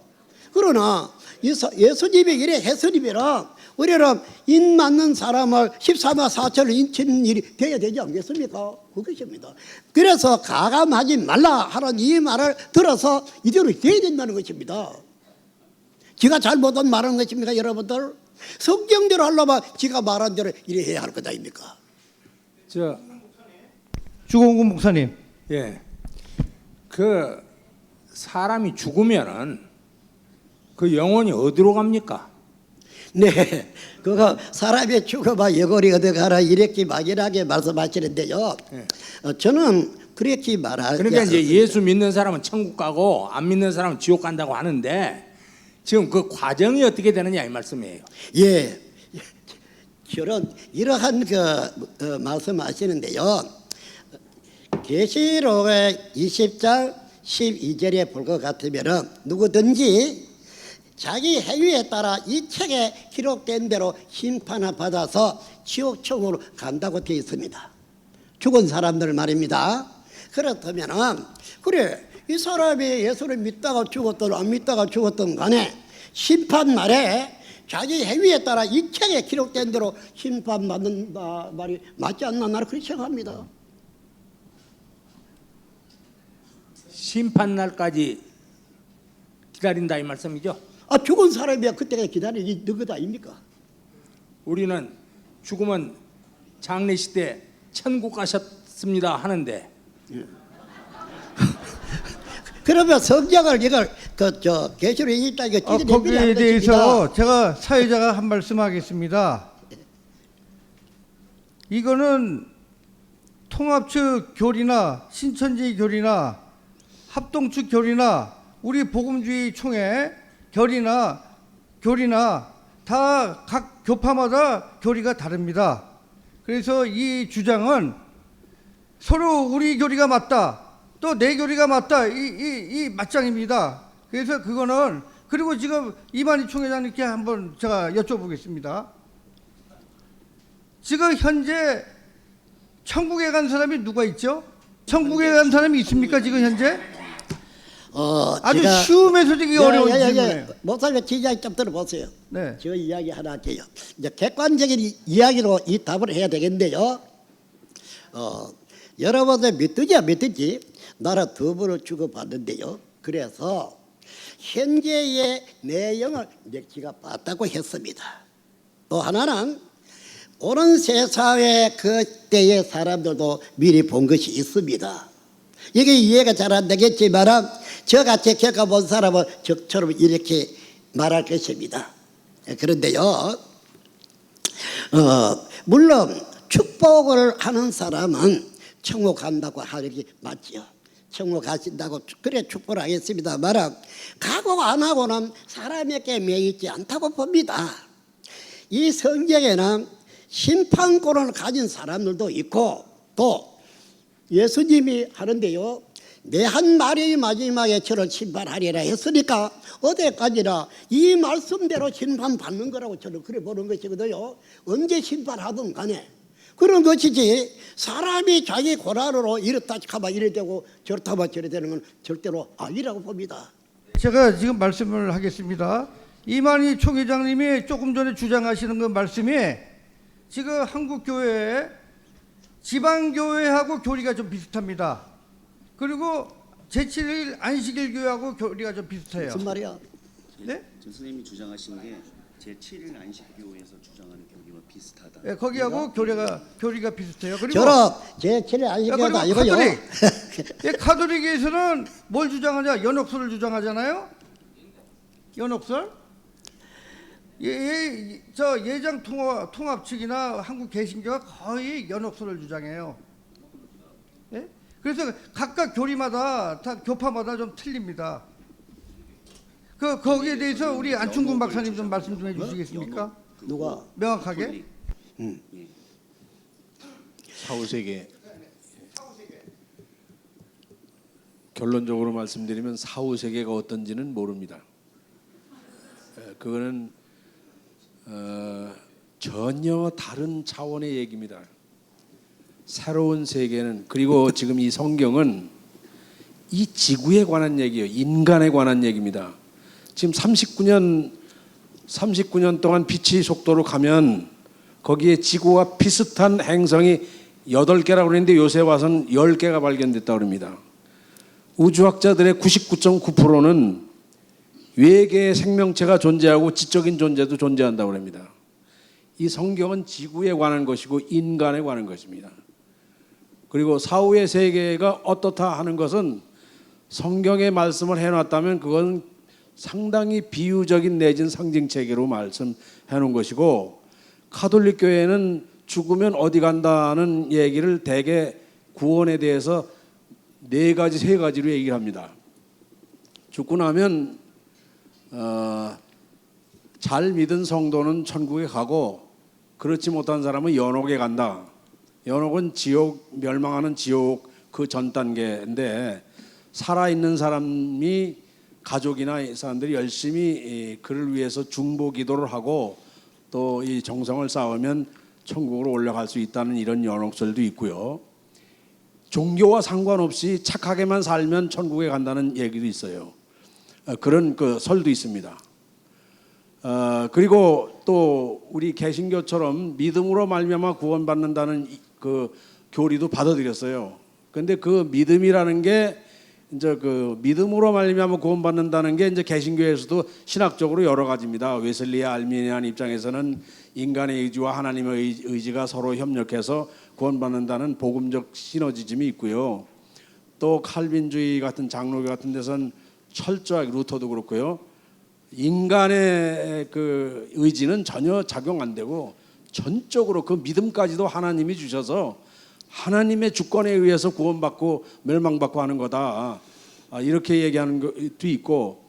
그러나 예수님이 이래 했으니면 우리는 인 맞는 사람을 14만 4천을 인치는 일이 돼야 되지 않겠습니까? 그것입니다. 그래서 가감하지 말라 하는 이 말을 들어서 이대로 돼야 된다는 것입니다. 지가 잘못한 말하는 것입니까 여러분들? 성경대로 하려면 지가 말한 대로 이래 해야 할 것 아닙니까? 주공군 목사님. 예, 그 사람이 죽으면은 그 영혼이 어디로 갑니까? 네, 그거 사람의 죽어봐 영혼이 어디 가라 이렇게 막연하게 말씀하시는데요. 저는 그렇게 말하지 그러니까 이제 않습니다. 예수 믿는 사람은 천국 가고 안 믿는 사람은 지옥 간다고 하는데 지금 그 과정이 어떻게 되느냐 이 말씀이에요. 예, 저는 이러한 그 말씀하시는데요. 계시록의 20장 12절에 볼 것 같으면은 누구든지 자기 행위에 따라 이 책에 기록된 대로 심판을 받아서 지옥청으로 간다고 되어 있습니다. 죽은 사람들 말입니다. 그렇다면은 그래 이 사람이 예수를 믿다가 죽었든 안 믿다가 죽었든 간에 심판 날에 자기 행위에 따라 이 책에 기록된 대로 심판받는다 말이 맞지 않나 나는 그렇게 생각합니다. 심판 날까지 기다린다 이 말씀이죠. 죽은 사람이야 그때가 기다리기 너것 아닙니까? 우리는 죽으면 장례식 때 천국 가셨습니다 하는데 그러면 성경을 이걸 그저 계시록 있다 이거 찢어내야 거기에 하는 대해서 것입니다. 제가 사회자가 한 말씀 하겠습니다. 이거는 통합측 교리나 신천지 교리나 합동측 교리나 우리 복음주의 총회 교리나 다 각 교파마다 교리가 다릅니다. 그래서 이 주장은 서로 우리 교리가 맞다, 또 내 교리가 맞다, 이 맞장입니다. 그래서 그거는, 그리고 지금 이만희 총회장님께 한번 제가 여쭤보겠습니다. 지금 현재 천국에 간 사람이 누가 있죠? 천국에 간 사람이 있습니까 지금 현재? 아주 제가- 쉬우면서 되게 어려운 질문이에요. 목사님 제 이야기 좀 들어보세요. 네. 저 이야기 하나 할게요. 이제 객관적인 이야기로 이 답을 해야 되겠는데요. 여러분들 믿든지 나라 두 번을 주고받는데요. 그래서 현재의 내용을 이제 제가 봤다고 했습니다. 또 하나는 오는 세상의 그때의 사람들도 미리 본 것이 있습니다. 이게 이해가 잘 안 되겠지만 저같이 겪어본 사람은 저처럼 이렇게 말할 것입니다. 그런데요, 물론 축복을 하는 사람은 천국 간다고 하는 게 맞지요. 천국 가신다고 그래 축복을 하겠습니다만 각오 안 하고는 사람에게 매이지 않다고 봅니다. 이 성경에는 심판권을 가진 사람들도 있고 또 예수님이 하는데요, 내 한 말이 마지막에 저를 심판하리라 했으니까 어디까지나 이 말씀대로 심판받는 거라고 저는 그래 보는 것이거든요. 언제 심판하든 간에 그런 것이지 사람이 자기 고난으로 이렇다 하면 이래 되고 저렇다 하면 저래 되는 건 절대로 아니라고 봅니다. 제가 지금 말씀을 하겠습니다. 이만희 총회장님이 조금 전에 주장하시는 그 말씀이 지금 한국교회 지방교회하고 교리가 좀 비슷합니다. 그리고 제7일 안식일 교회하고 교리가 좀 비슷해요. 무슨 말이야? 네? 전 선생님이 주장하신 게 제7일 안식교에서 주장하는 교리와 비슷하다. 네, 거기하고 교리가 비슷해요. 그리고 저는 제 7일 안식교가 그리고 아니고요. 카톨릭에서는 뭘 주장하냐? 연옥설을 주장하잖아요. 연옥설? 저 예장 통합 측이나 한국 개신교가 거의 연옥설을 주장해요. 예? 그래서 각각 교리마다 다 교파마다 좀 틀립니다. 거기에 대해서 우리 안충근 박사님 좀 말씀 좀 해주시겠습니까? 누가? 명확하게. 사후세계. 결론적으로 말씀드리면 사후세계가 어떤지는 모릅니다. 그거는 전혀 다른 차원의 얘기입니다. 새로운 세계는, 그리고 지금 이 성경은 이 지구에 관한 얘기예요. 인간에 관한 얘기입니다. 지금 39년 동안 빛의 속도로 가면 거기에 지구와 비슷한 행성이 8개라고 그랬는데 요새 와서는 10개가 발견됐다고 합니다. 우주학자들의 99.9%는 외계의 생명체가 존재하고 지적인 존재도 존재한다고 합니다. 이 성경은 지구에 관한 것이고 인간에 관한 것입니다. 그리고 사후의 세계가 어떻다 하는 것은 성경에 말씀을 해놨다면 그건 상당히 비유적인 내진 상징체계로 말씀해 놓은 것이고, 가톨릭 교회는 죽으면 어디 간다는 얘기를 대개 구원에 대해서 4가지, 3가지로 얘기를 합니다. 죽고 나면 잘 믿은 성도는 천국에 가고 그렇지 못한 사람은 연옥에 간다. 연옥은 지옥, 멸망하는 지옥 그 전 단계인데, 살아있는 사람이 가족이나 사람들이 열심히 그를 위해서 중보 기도를 하고 또 이 정성을 쌓으면 천국으로 올라갈 수 있다는 이런 연옥설도 있고요. 종교와 상관없이 착하게만 살면 천국에 간다는 얘기도 있어요. 그런 그 설도 있습니다. 그리고 또 우리 개신교처럼 믿음으로 말미암아 구원받는다는 그 교리도 받아들였어요. 그런데 그 믿음이라는 게 이제 그 믿음으로 말미암아 구원받는다는 게 이제 개신교에서도 신학적으로 여러 가지입니다. 웨슬리의 알미니안 입장에서는 인간의 의지와 하나님의 의지가 서로 협력해서 구원받는다는 복음적 시너지즘이 있고요. 또 칼빈주의 같은 장로교 같은 데선 철저하게 루터도 그렇고요. 인간의 그 의지는 전혀 작용 안 되고 전적으로 그 믿음까지도 하나님이 주셔서 하나님의 주권에 의해서 구원받고 멸망받고 하는 거다. 이렇게 얘기하는 것도 있고,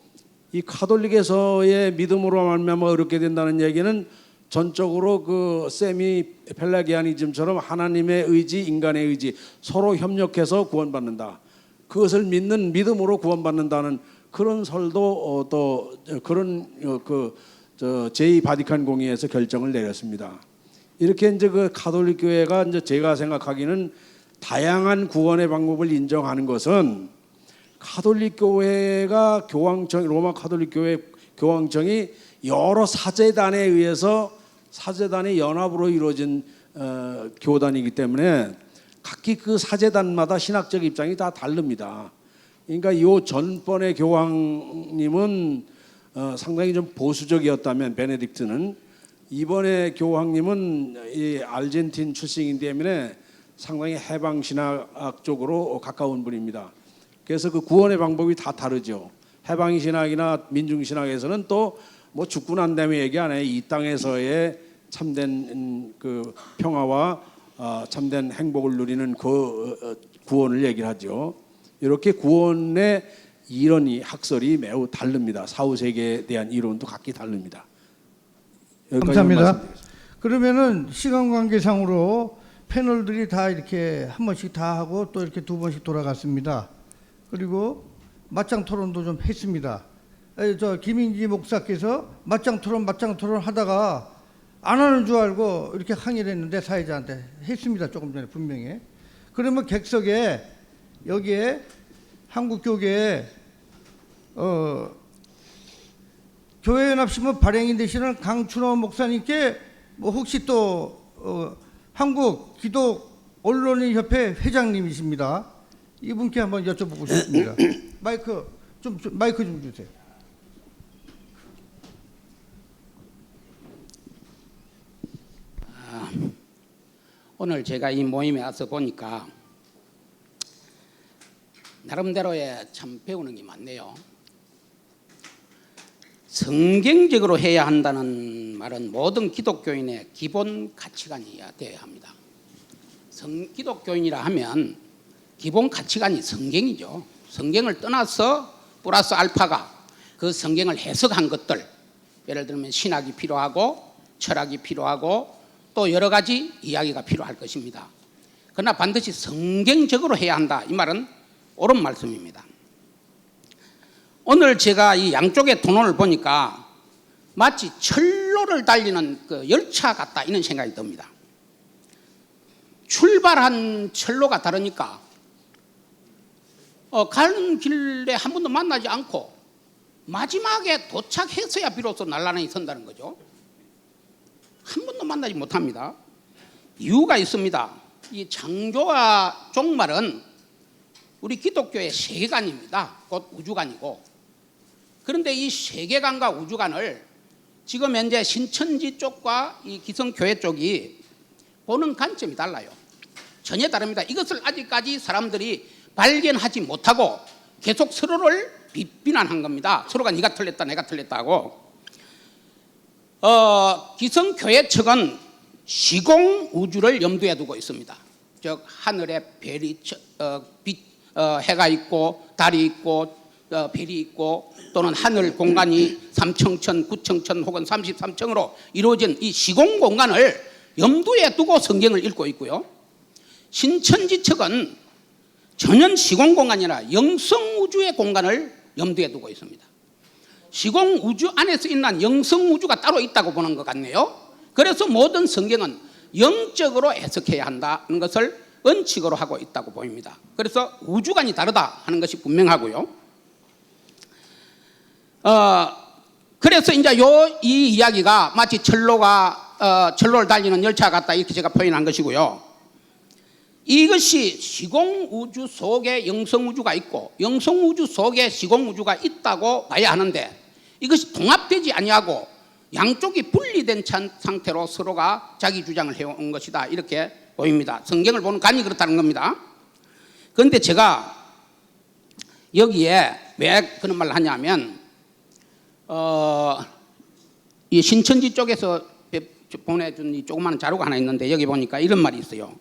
이 카톨릭에서의 믿음으로 말미암아 어렵게 된다는 얘기는 전적으로 그 세미 펠라기아니즘처럼 하나님의 의지, 인간의 의지 서로 협력해서 구원받는다. 그것을 믿는 믿음으로 구원받는다는 그런 설도 또 그런 제2 바티칸 공의에서 결정을 내렸습니다. 이렇게 이제 그 가톨릭 교회가 이제 제가 생각하기는 다양한 구원의 방법을 인정하는 것은 가톨릭 교회가 교황청, 로마 가톨릭 교회 교황청이 여러 사제단에 의해서 사제단의 연합으로 이루어진 교단이기 때문에 각기 그 사제단마다 신학적 입장이 다 다릅니다. 그러니까 이 전번의 교황님은 상당히 좀 보수적이었다면 베네딕트는, 이번에 교황님은 이 아르헨틴 출신이기 때문에 상당히 해방 신학 쪽으로 가까운 분입니다. 그래서 그 구원의 방법이 다 다르죠. 해방 신학이나 민중 신학에서는 또 뭐 죽고 난 다음에 얘기 안 해요. 이 땅에서의 참된 그 평화와 참된 행복을 누리는 그 구원을 얘기를 하죠. 이렇게 구원의 이론이 학설이 매우 다릅니다. 사후세계에 대한 이론도 각기 다릅니다. 감사합니다. 그러면은 시간 관계상으로 패널들이 다 이렇게 한 번씩 다 하고 또 이렇게 두 번씩 돌아갔습니다. 그리고 맞짱 토론도 좀 했습니다. 저 김인지 목사께서 맞짱 토론 하다가 안 하는 줄 알고 이렇게 항의를 했는데 사회자한테 했습니다. 조금 전에 분명히. 그러면 객석에 여기에 한국교계 교회연합신문 발행인 되시는 강춘호 목사님께 뭐 혹시 또 한국 기독 언론인 협회 회장님이십니다. 이분께 한번 여쭤보고 싶습니다. 마이크 좀 주세요. 오늘 제가 이 모임에 와서 보니까 나름대로의 참 배우는 게 많네요. 성경적으로 해야 한다는 말은 모든 기독교인의 기본 가치관이어야 합니다. 기독교인이라 하면 기본 가치관이 성경이죠. 성경을 떠나서 플러스 알파가 그 성경을 해석한 것들, 예를 들면 신학이 필요하고 철학이 필요하고 또 여러 가지 이야기가 필요할 것입니다. 그러나 반드시 성경적으로 해야 한다, 이 말은 옳은 말씀입니다. 오늘 제가 이 양쪽의 토론을 보니까 마치 철로를 달리는 그 열차 같다, 이런 생각이 듭니다. 출발한 철로가 다르니까 가는 길에 한 번도 만나지 않고 마지막에 도착했어야 비로소 난란히 선다는 거죠. 한 번도 만나지 못합니다. 이유가 있습니다. 이 창조와 종말은 우리 기독교의 세계관입니다. 곧 우주관이고, 그런데 이 세계관과 우주관을 지금 현재 신천지 쪽과 이 기성교회 쪽이 보는 관점이 달라요. 전혀 다릅니다. 이것을 아직까지 사람들이 발견하지 못하고 계속 서로를 비난한 겁니다. 서로가 네가 틀렸다 내가 틀렸다 하고. 기성교회 측은 시공 우주를 염두에 두고 있습니다. 즉 하늘에 별이 해가 있고 달이 있고 별이 있고 또는 하늘 공간이 3청천, 9청천 혹은 33층으로 이루어진 이 시공 공간을 염두에 두고 성경을 읽고 있고요. 신천지 측은 전혀 시공 공간이 아니라 영성 우주의 공간을 염두에 두고 있습니다. 시공 우주 안에서 있는 영성 우주가 따로 있다고 보는 것 같네요. 그래서 모든 성경은 영적으로 해석해야 한다는 것을 원칙으로 하고 있다고 보입니다. 그래서 우주관이 다르다 하는 것이 분명하고요. 그래서 이제 이 이야기가 마치 철로를 달리는 열차 같다, 이렇게 제가 표현한 것이고요. 이것이 시공 우주 속에 영성 우주가 있고 영성 우주 속에 시공 우주가 있다고 봐야 하는데, 이것이 통합되지 아니하고 양쪽이 분리된 상태로 서로가 자기 주장을 해온 것이다, 이렇게 보입니다. 성경을 보는 관이 그렇다는 겁니다. 그런데 제가 여기에 왜 그런 말을 하냐면 이 신천지 쪽에서 보내준 이 조그마한 자료가 하나 있는데 여기 보니까 이런 말이 있어요.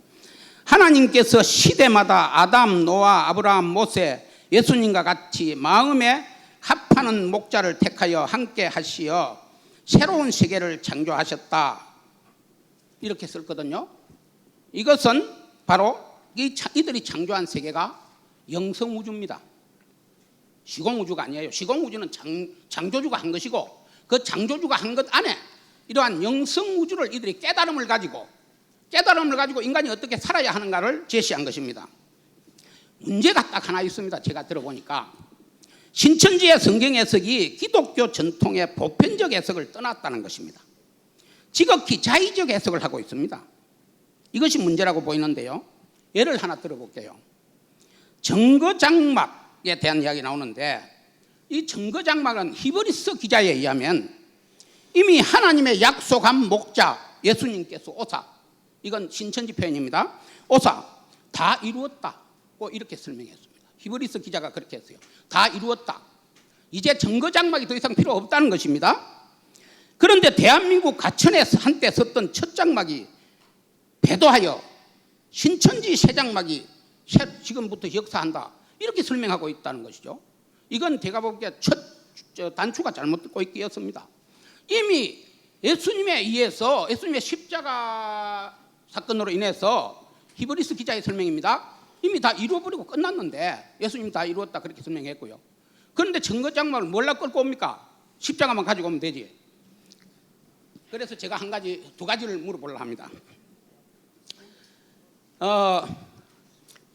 하나님께서 시대마다 아담, 노아, 아브라함, 모세, 예수님과 같이 마음에 합하는 목자를 택하여 함께 하시어 새로운 세계를 창조하셨다. 이렇게 썼거든요. 이것은 바로 이들이 창조한 세계가 영성우주입니다. 시공우주가 아니에요. 시공우주는 창조주가 한 것이고 그 창조주가 한 것 안에 이러한 영성우주를 이들이 깨달음을 가지고 인간이 어떻게 살아야 하는가를 제시한 것입니다. 문제가 딱 하나 있습니다. 제가 들어보니까 신천지의 성경 해석이 기독교 전통의 보편적 해석을 떠났다는 것입니다. 지극히 자의적 해석을 하고 있습니다. 이것이 문제라고 보이는데요. 예를 하나 들어볼게요. 정거장막에 대한 이야기 나오는데 이 정거장막은 히브리서 기자에 의하면 이미 하나님의 약속한 목자 예수님께서 오사, 이건 신천지 표현입니다. 오사 다 이루었다고 이렇게 설명했습니다. 히브리서 기자가 그렇게 했어요. 다 이루었다. 이제 정거장막이 더 이상 필요 없다는 것입니다. 그런데 대한민국 가천에 한때 섰던 첫 장막이 배도하여 신천지 새 장막이 지금부터 역사한다. 이렇게 설명하고 있다는 것이죠. 이건 제가 보기에 첫 단추가 잘못 듣고 있기였습니다. 이미 예수님에 의해서 예수님의 십자가 사건으로 인해서 히브리서 기자의 설명입니다. 이미 다 이루어버리고 끝났는데 예수님이 다 이루었다 그렇게 설명했고요. 그런데 정거장막을 뭘로 끌고 옵니까? 십자가만 가지고 오면 되지. 그래서 제가 두 가지를 물어보려고 합니다.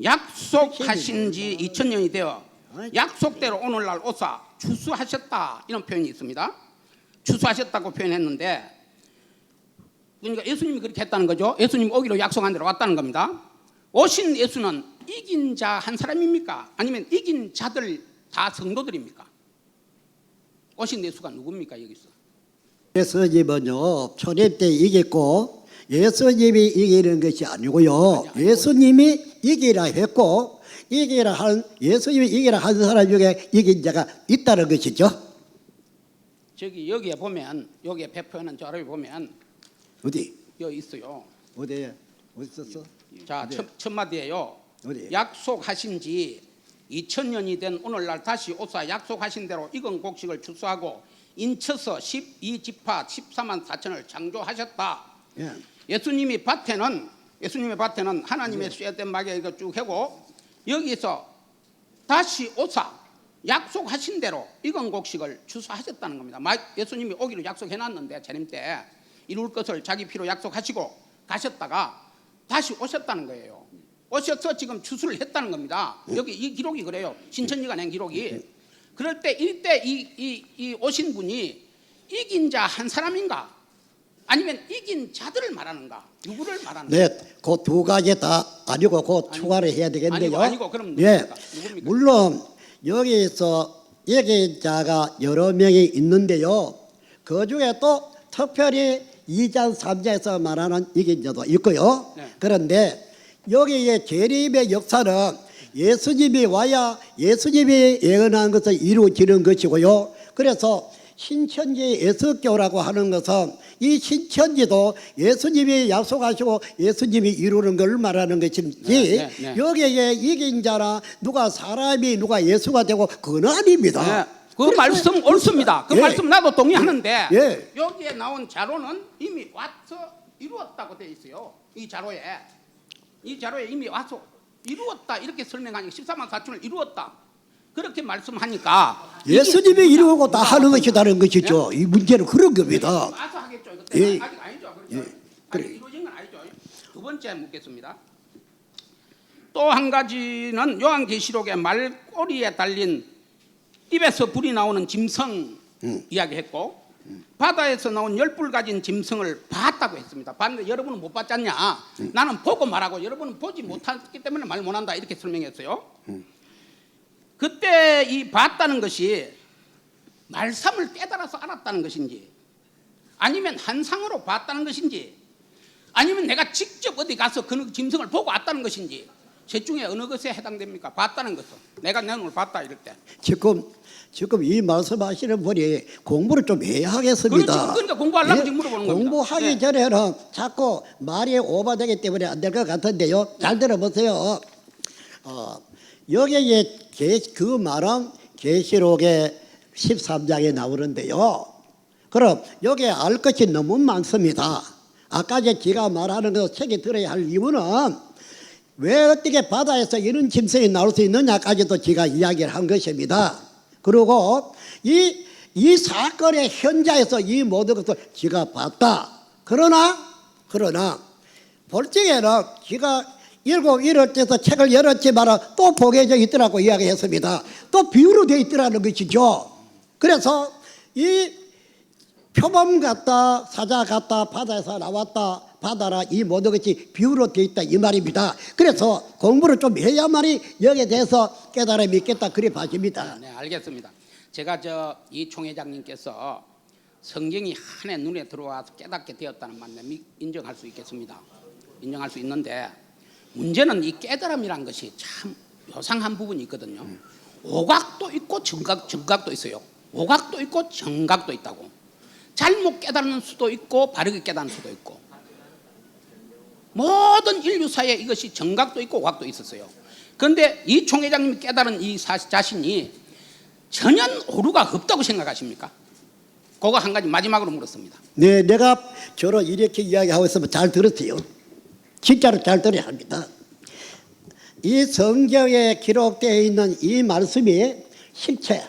약속하신 지 2000년이 되어 약속대로 오늘날 오사 추수하셨다 이런 표현이 있습니다. 추수하셨다고 표현했는데 그러니까 예수님이 그렇게 했다는 거죠. 예수님이 오기로 약속한 대로 왔다는 겁니다. 오신 예수는 이긴 자 한 사람입니까? 아니면 이긴 자들 다 성도들입니까? 오신 예수가 누굽니까 여기서? 예수님은요 초림 때 이겼고 예수님이 이기는 것이 아니고요. 예수님이 이기라 했고 예수님이 이기라 한 사람 중에 이긴 자가 있다는 것이죠. 저기 여기에 보면 여기에 배포하는 자료에 보면 어디? 여기 있어요. 어디 썼어? 자, 첫 마디에요. 어디? 약속하신 지 2000년이 된 오늘날 다시 오사 약속하신 대로 익은 곡식을 추수하고 인쳐서 12지파 14만 4천을 창조하셨다. 예. 예수님의 밭에는 하나님의 쇠된 마개 이거 쭉 하고 여기서 다시 오사 약속하신 대로 익은 곡식을 추수하셨다는 겁니다. 예수님이 오기로 약속해놨는데 재림 때 이룰 것을 자기 피로 약속하시고 가셨다가 다시 오셨다는 거예요. 오셔서 지금 추수를 했다는 겁니다. 여기 이 기록이 그래요. 신천지가 낸 기록이. 그럴 때 이때 이 오신 분이 이긴 자 한 사람인가? 아니면 이긴 자들을 말하는가? 누구를 말하는가? 네, 그 두 가지 다 아니고 그 추가를 해야 되겠는데요. 아니고 그럼 예, 누굽니까? 물론 여기서 이긴 자가 여러 명이 있는데요. 그 중에 또 특별히 2장 3장에서 말하는 이긴 자도 있고요. 네. 그런데 여기에 재림의 역사는 예수님이 와야 예수님이 예언한 것을 이루어지는 것이고요. 그래서 신천지 예수교라고 하는 것은 이 신천지도 예수님이 약속하시고 예수님이 이루는 걸 말하는 것인지 여기에 이긴 자나 누가 사람이 누가 예수가 되고 그건 아닙니다. 그 말씀 옳습니다. 그 예. 말씀 나도 동의하는데 예. 여기에 나온 자료는 이미 와서 이루었다고 되어 있어요. 이 자료에 이미 와서 이루었다 이렇게 설명하니까 14만 4천을 이루었다 그렇게 말씀하니까 예수님이 이루고 다 하는 것이 다른 것이죠. 이 문제는 그런 겁니다. 와서 하겠죠. 그때 예. 아직 아니죠. 그렇죠? 예. 아직 그래. 이루어진 건 아니죠. 두 번째 묻겠습니다. 또 한 가지는 요한계시록의 말꼬리에 달린 입에서 불이 나오는 짐승 이야기했고 바다에서 나온 10뿔 가진 짐승을 봤다고 했습니다. 봤는데 여러분은 못 봤잖냐? 나는 보고 말하고 여러분은 보지 못했기 때문에 말 못한다 이렇게 설명했어요. 그때 이 봤다는 것이 말씀을 깨달아서 알았다는 것인지 아니면 한상으로 봤다는 것인지 아니면 내가 직접 어디 가서 그 짐승을 보고 왔다는 것인지 셋 중에 어느 것에 해당됩니까? 봤다는 것은. 내가 내 눈을 봤다 이럴 때. 지금 이 말씀하시는 분이 공부를 좀 해야 하겠습니다. 그렇죠. 그러니까 공부하려고 지금 물어보는 겁니다. 공부하기 네. 전에는 자꾸 말이 오버되기 때문에 안 될 것 같은데요. 잘 들어보세요. 여기에 그 말은 계시록의 13장에 나오는데요. 그럼 여기에 알 것이 너무 많습니다. 아까 제가 말하는 그 책이 들어야 할 이유는 왜 어떻게 바다에서 이런 짐승이 나올 수 있느냐까지도 제가 이야기를 한 것입니다. 그리고 이 사건의 현장에서 이 모든 것을 제가 봤다. 그러나 볼 적에는 제가 이럴 때서 책을 열었지만 또 보게 져 있더라고 이야기했습니다. 또 비유로 되어 있더라는 것이죠. 그래서 이 표범 같다, 사자 같다, 바다에서 나왔다, 바다라 이 모든 것이 비유로 되어 있다 이 말입니다. 그래서 공부를 좀 해야만이 여기에 대해서 깨달음이 있겠다 그리 봐집니다. 네, 알겠습니다. 제가 이 총회장님께서 성경이 한해 눈에 들어와서 깨닫게 되었다는 말씀 인정할 수 있겠습니다. 인정할 수 있는데 문제는 이 깨달음이란 것이 참 요상한 부분이 있거든요. 오각도 있고 정각도 있어요. 오각도 있고 정각도 있다고. 잘못 깨닫는 수도 있고 바르게 깨닫는 수도 있고. 모든 인류사에 이것이 정각도 있고 오각도 있었어요. 그런데 이 총회장님이 깨달은 이 자신이 전혀 오류가 없다고 생각하십니까? 그거 한 가지 마지막으로 물었습니다. 네, 내가 저로 이렇게 이야기하고 있으면 잘 들었어요. 진짜로 잘 들어야 합니다. 이 성경에 기록되어 있는 이 말씀이 실체,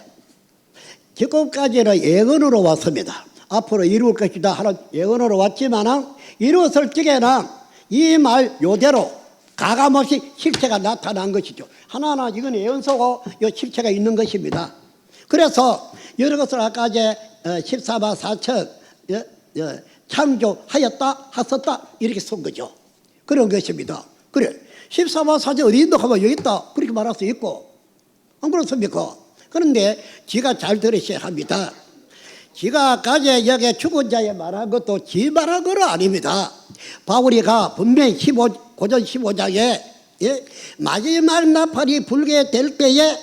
지금까지는 예언으로 왔습니다. 앞으로 이루을 것이다 하는 예언으로 왔지만 이루었을 적에는 이 말 요대로 가감없이 실체가 나타난 것이죠. 하나하나 이건 예언서고 이 실체가 있는 것입니다. 그래서 여러 것을 아까 이제 14만 4천 창조하였다 하셨다 이렇게 쓴 거죠. 그런 것입니다. 그래 14만 4천 어디 있노 하면 여기 있다 그렇게 말할 수 있고 안 그렇습니까? 그런데 지가 잘 들으셔야 합니다. 지가 아까 여기 죽은 자에 말한 것도 지 말한 건 아닙니다. 바울이가 분명히 고전 15장에 마지막 나팔이 불게 될 때에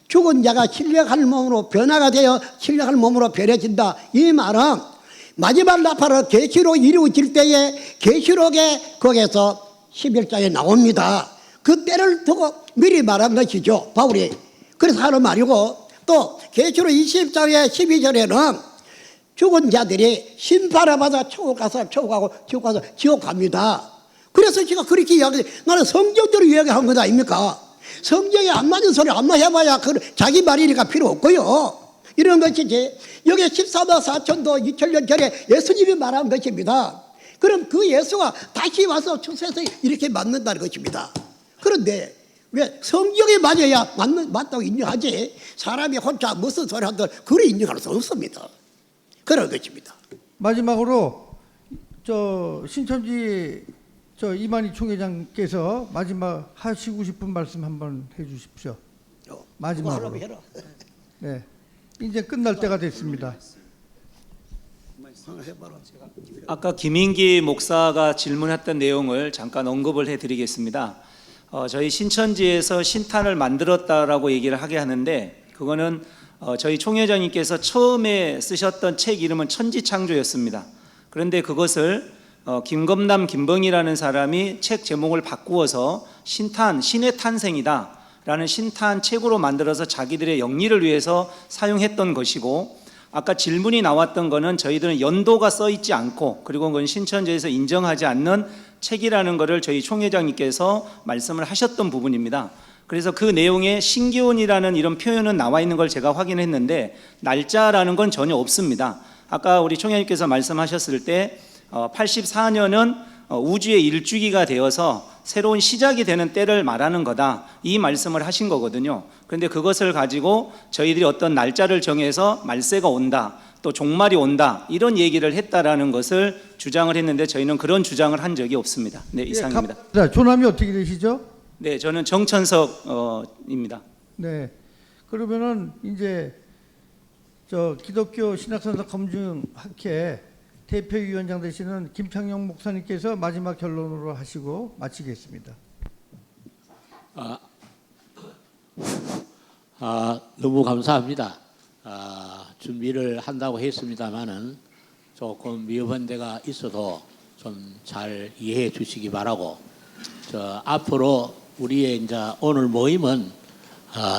죽은 자가 신령한 몸으로 변화가 되어 신령한 몸으로 변해진다. 이 말은 마지막 나팔을 계시록 이루어질 때에 계시록에 거기에서 11장에 나옵니다. 그 때를 두고 미리 말한 것이죠. 바울이. 그래서 하는 말이고 또 계시록 20장의 12절에는 죽은 자들이 심판을 받아 천국 가서 천국 가고 지옥 가서 지옥 갑니다. 그래서 제가 그렇게 이야기, 나는 성경대로 이야기한 것 아닙니까? 성경에 안 맞는 소리 안 해봐야 자기 말이니까 필요 없고요. 이런 것이지. 여기 14만 4천도 2000년 전에 예수님이 말한 것입니다. 그럼 그 예수가 다시 와서 출세해서 이렇게 맞는다는 것입니다. 그런데 왜 성경에 맞아야 맞다고 인정하지 사람이 혼자 무슨 소리 한들 그걸 인정할 수 없습니다. 그런 것입니다. 마지막으로 신천지 이만희 총회장께서 마지막 하시고 싶은 말씀 한번 해주십시오. 마지막으로. 네, 이제 끝날 때가 됐습니다. 아까 김인기 목사가 질문했던 내용을 잠깐 언급을 해드리겠습니다. 저희 신천지에서 신탄을 만들었다라고 얘기를 하게 하는데 그거는 저희 총회장님께서 처음에 쓰셨던 책 이름은 천지창조였습니다. 그런데 그것을 김검남 김벙이라는 사람이 책 제목을 바꾸어서 신탄, 신의 탄생이다 라는 신탄 책으로 만들어서 자기들의 영리를 위해서 사용했던 것이고 아까 질문이 나왔던 거는 저희들은 연도가 써 있지 않고 그리고 그건 신천지에서 인정하지 않는 책이라는 것을 저희 총회장님께서 말씀을 하셨던 부분입니다. 그래서 그 내용에 신기원이라는 이런 표현은 나와 있는 걸 제가 확인했는데 날짜라는 건 전혀 없습니다. 아까 우리 총회장님께서 말씀하셨을 때 84년은 우주의 일주기가 되어서 새로운 시작이 되는 때를 말하는 거다 이 말씀을 하신 거거든요. 그런데 그것을 가지고 저희들이 어떤 날짜를 정해서 말세가 온다 또 종말이 온다 이런 얘기를 했다라는 것을 주장을 했는데 저희는 그런 주장을 한 적이 없습니다. 네, 이상입니다. 조남이 어떻게 되시죠? 네, 저는 정천석입니다. 네, 그러면은 이제 기독교 신학선서 검증학회 대표위원장 되시는 김창룡 목사님께서 마지막 결론으로 하시고 마치겠습니다. 너무 감사합니다. 준비를 한다고 했습니다만은 조금 위험한 데가 있어도 좀 잘 이해해 주시기 바라고, 앞으로 우리의 이제 오늘 모임은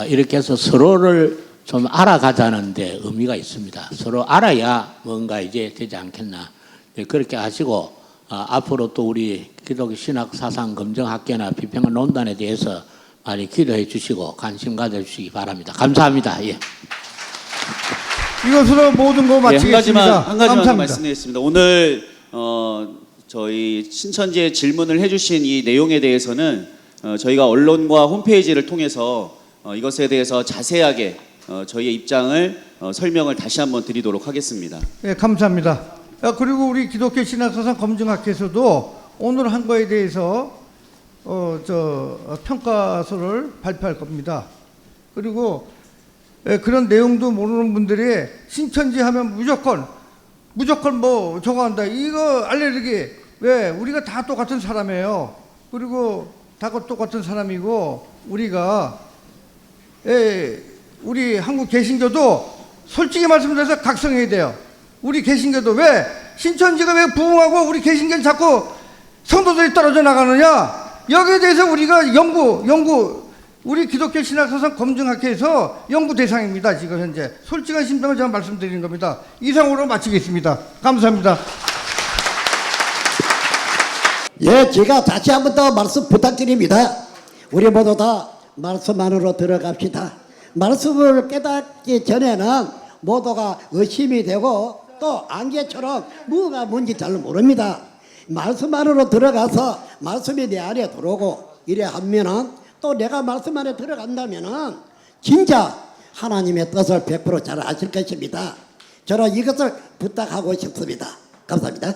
이렇게 해서 서로를 좀 알아가자는 데 의미가 있습니다. 서로 알아야 뭔가 이제 되지 않겠나. 네, 그렇게 하시고 앞으로 또 우리 기독교 신학 사상 검증학계나 비평한 논단에 대해서 많이 기도해 주시고 관심 가져주시기 바랍니다. 감사합니다. 예. 이것으로 모든 거 마치겠습니다. 한 가지만 감사합니다. 말씀드리겠습니다. 오늘 저희 신천지에 질문을 해주신 이 내용에 대해서는 저희가 언론과 홈페이지를 통해서 이것에 대해서 자세하게 저희의 입장을 설명을 다시 한번 드리도록 하겠습니다. 네, 감사합니다. 그리고 우리 기독교 신학사상 검증학회에서도 오늘 한 거에 대해서 평가서를 발표할 겁니다. 그리고 그런 내용도 모르는 분들이 신천지 하면 무조건 뭐 저거 한다. 이거 알레르기. 왜? 우리가 다 똑같은 사람이에요. 그리고 다 똑같은 사람이고, 우리가 우리 한국 개신교도 솔직히 말씀드려서 각성해야 돼요. 우리 개신교도 왜 신천지가 왜 부흥하고 우리 개신교는 자꾸 성도들이 떨어져 나가느냐? 여기에 대해서 우리가 우리 기독교 신학사상 검증학회에서 연구 대상입니다. 지금 현재 솔직한 심정을 제가 말씀드리는 겁니다. 이상으로 마치겠습니다. 감사합니다. 예, 제가 다시 한 번 더 말씀 부탁드립니다. 우리 모두 다 말씀 안으로 들어갑시다. 말씀을 깨닫기 전에는 모두가 의심이 되고 또 안개처럼 뭐가 뭔지 잘 모릅니다. 말씀 안으로 들어가서 말씀이 내 안에 들어오고 이래 하면은 또 내가 말씀 안에 들어간다면은 진짜 하나님의 뜻을 100% 잘 아실 것입니다. 저는 이것을 부탁하고 싶습니다. 감사합니다.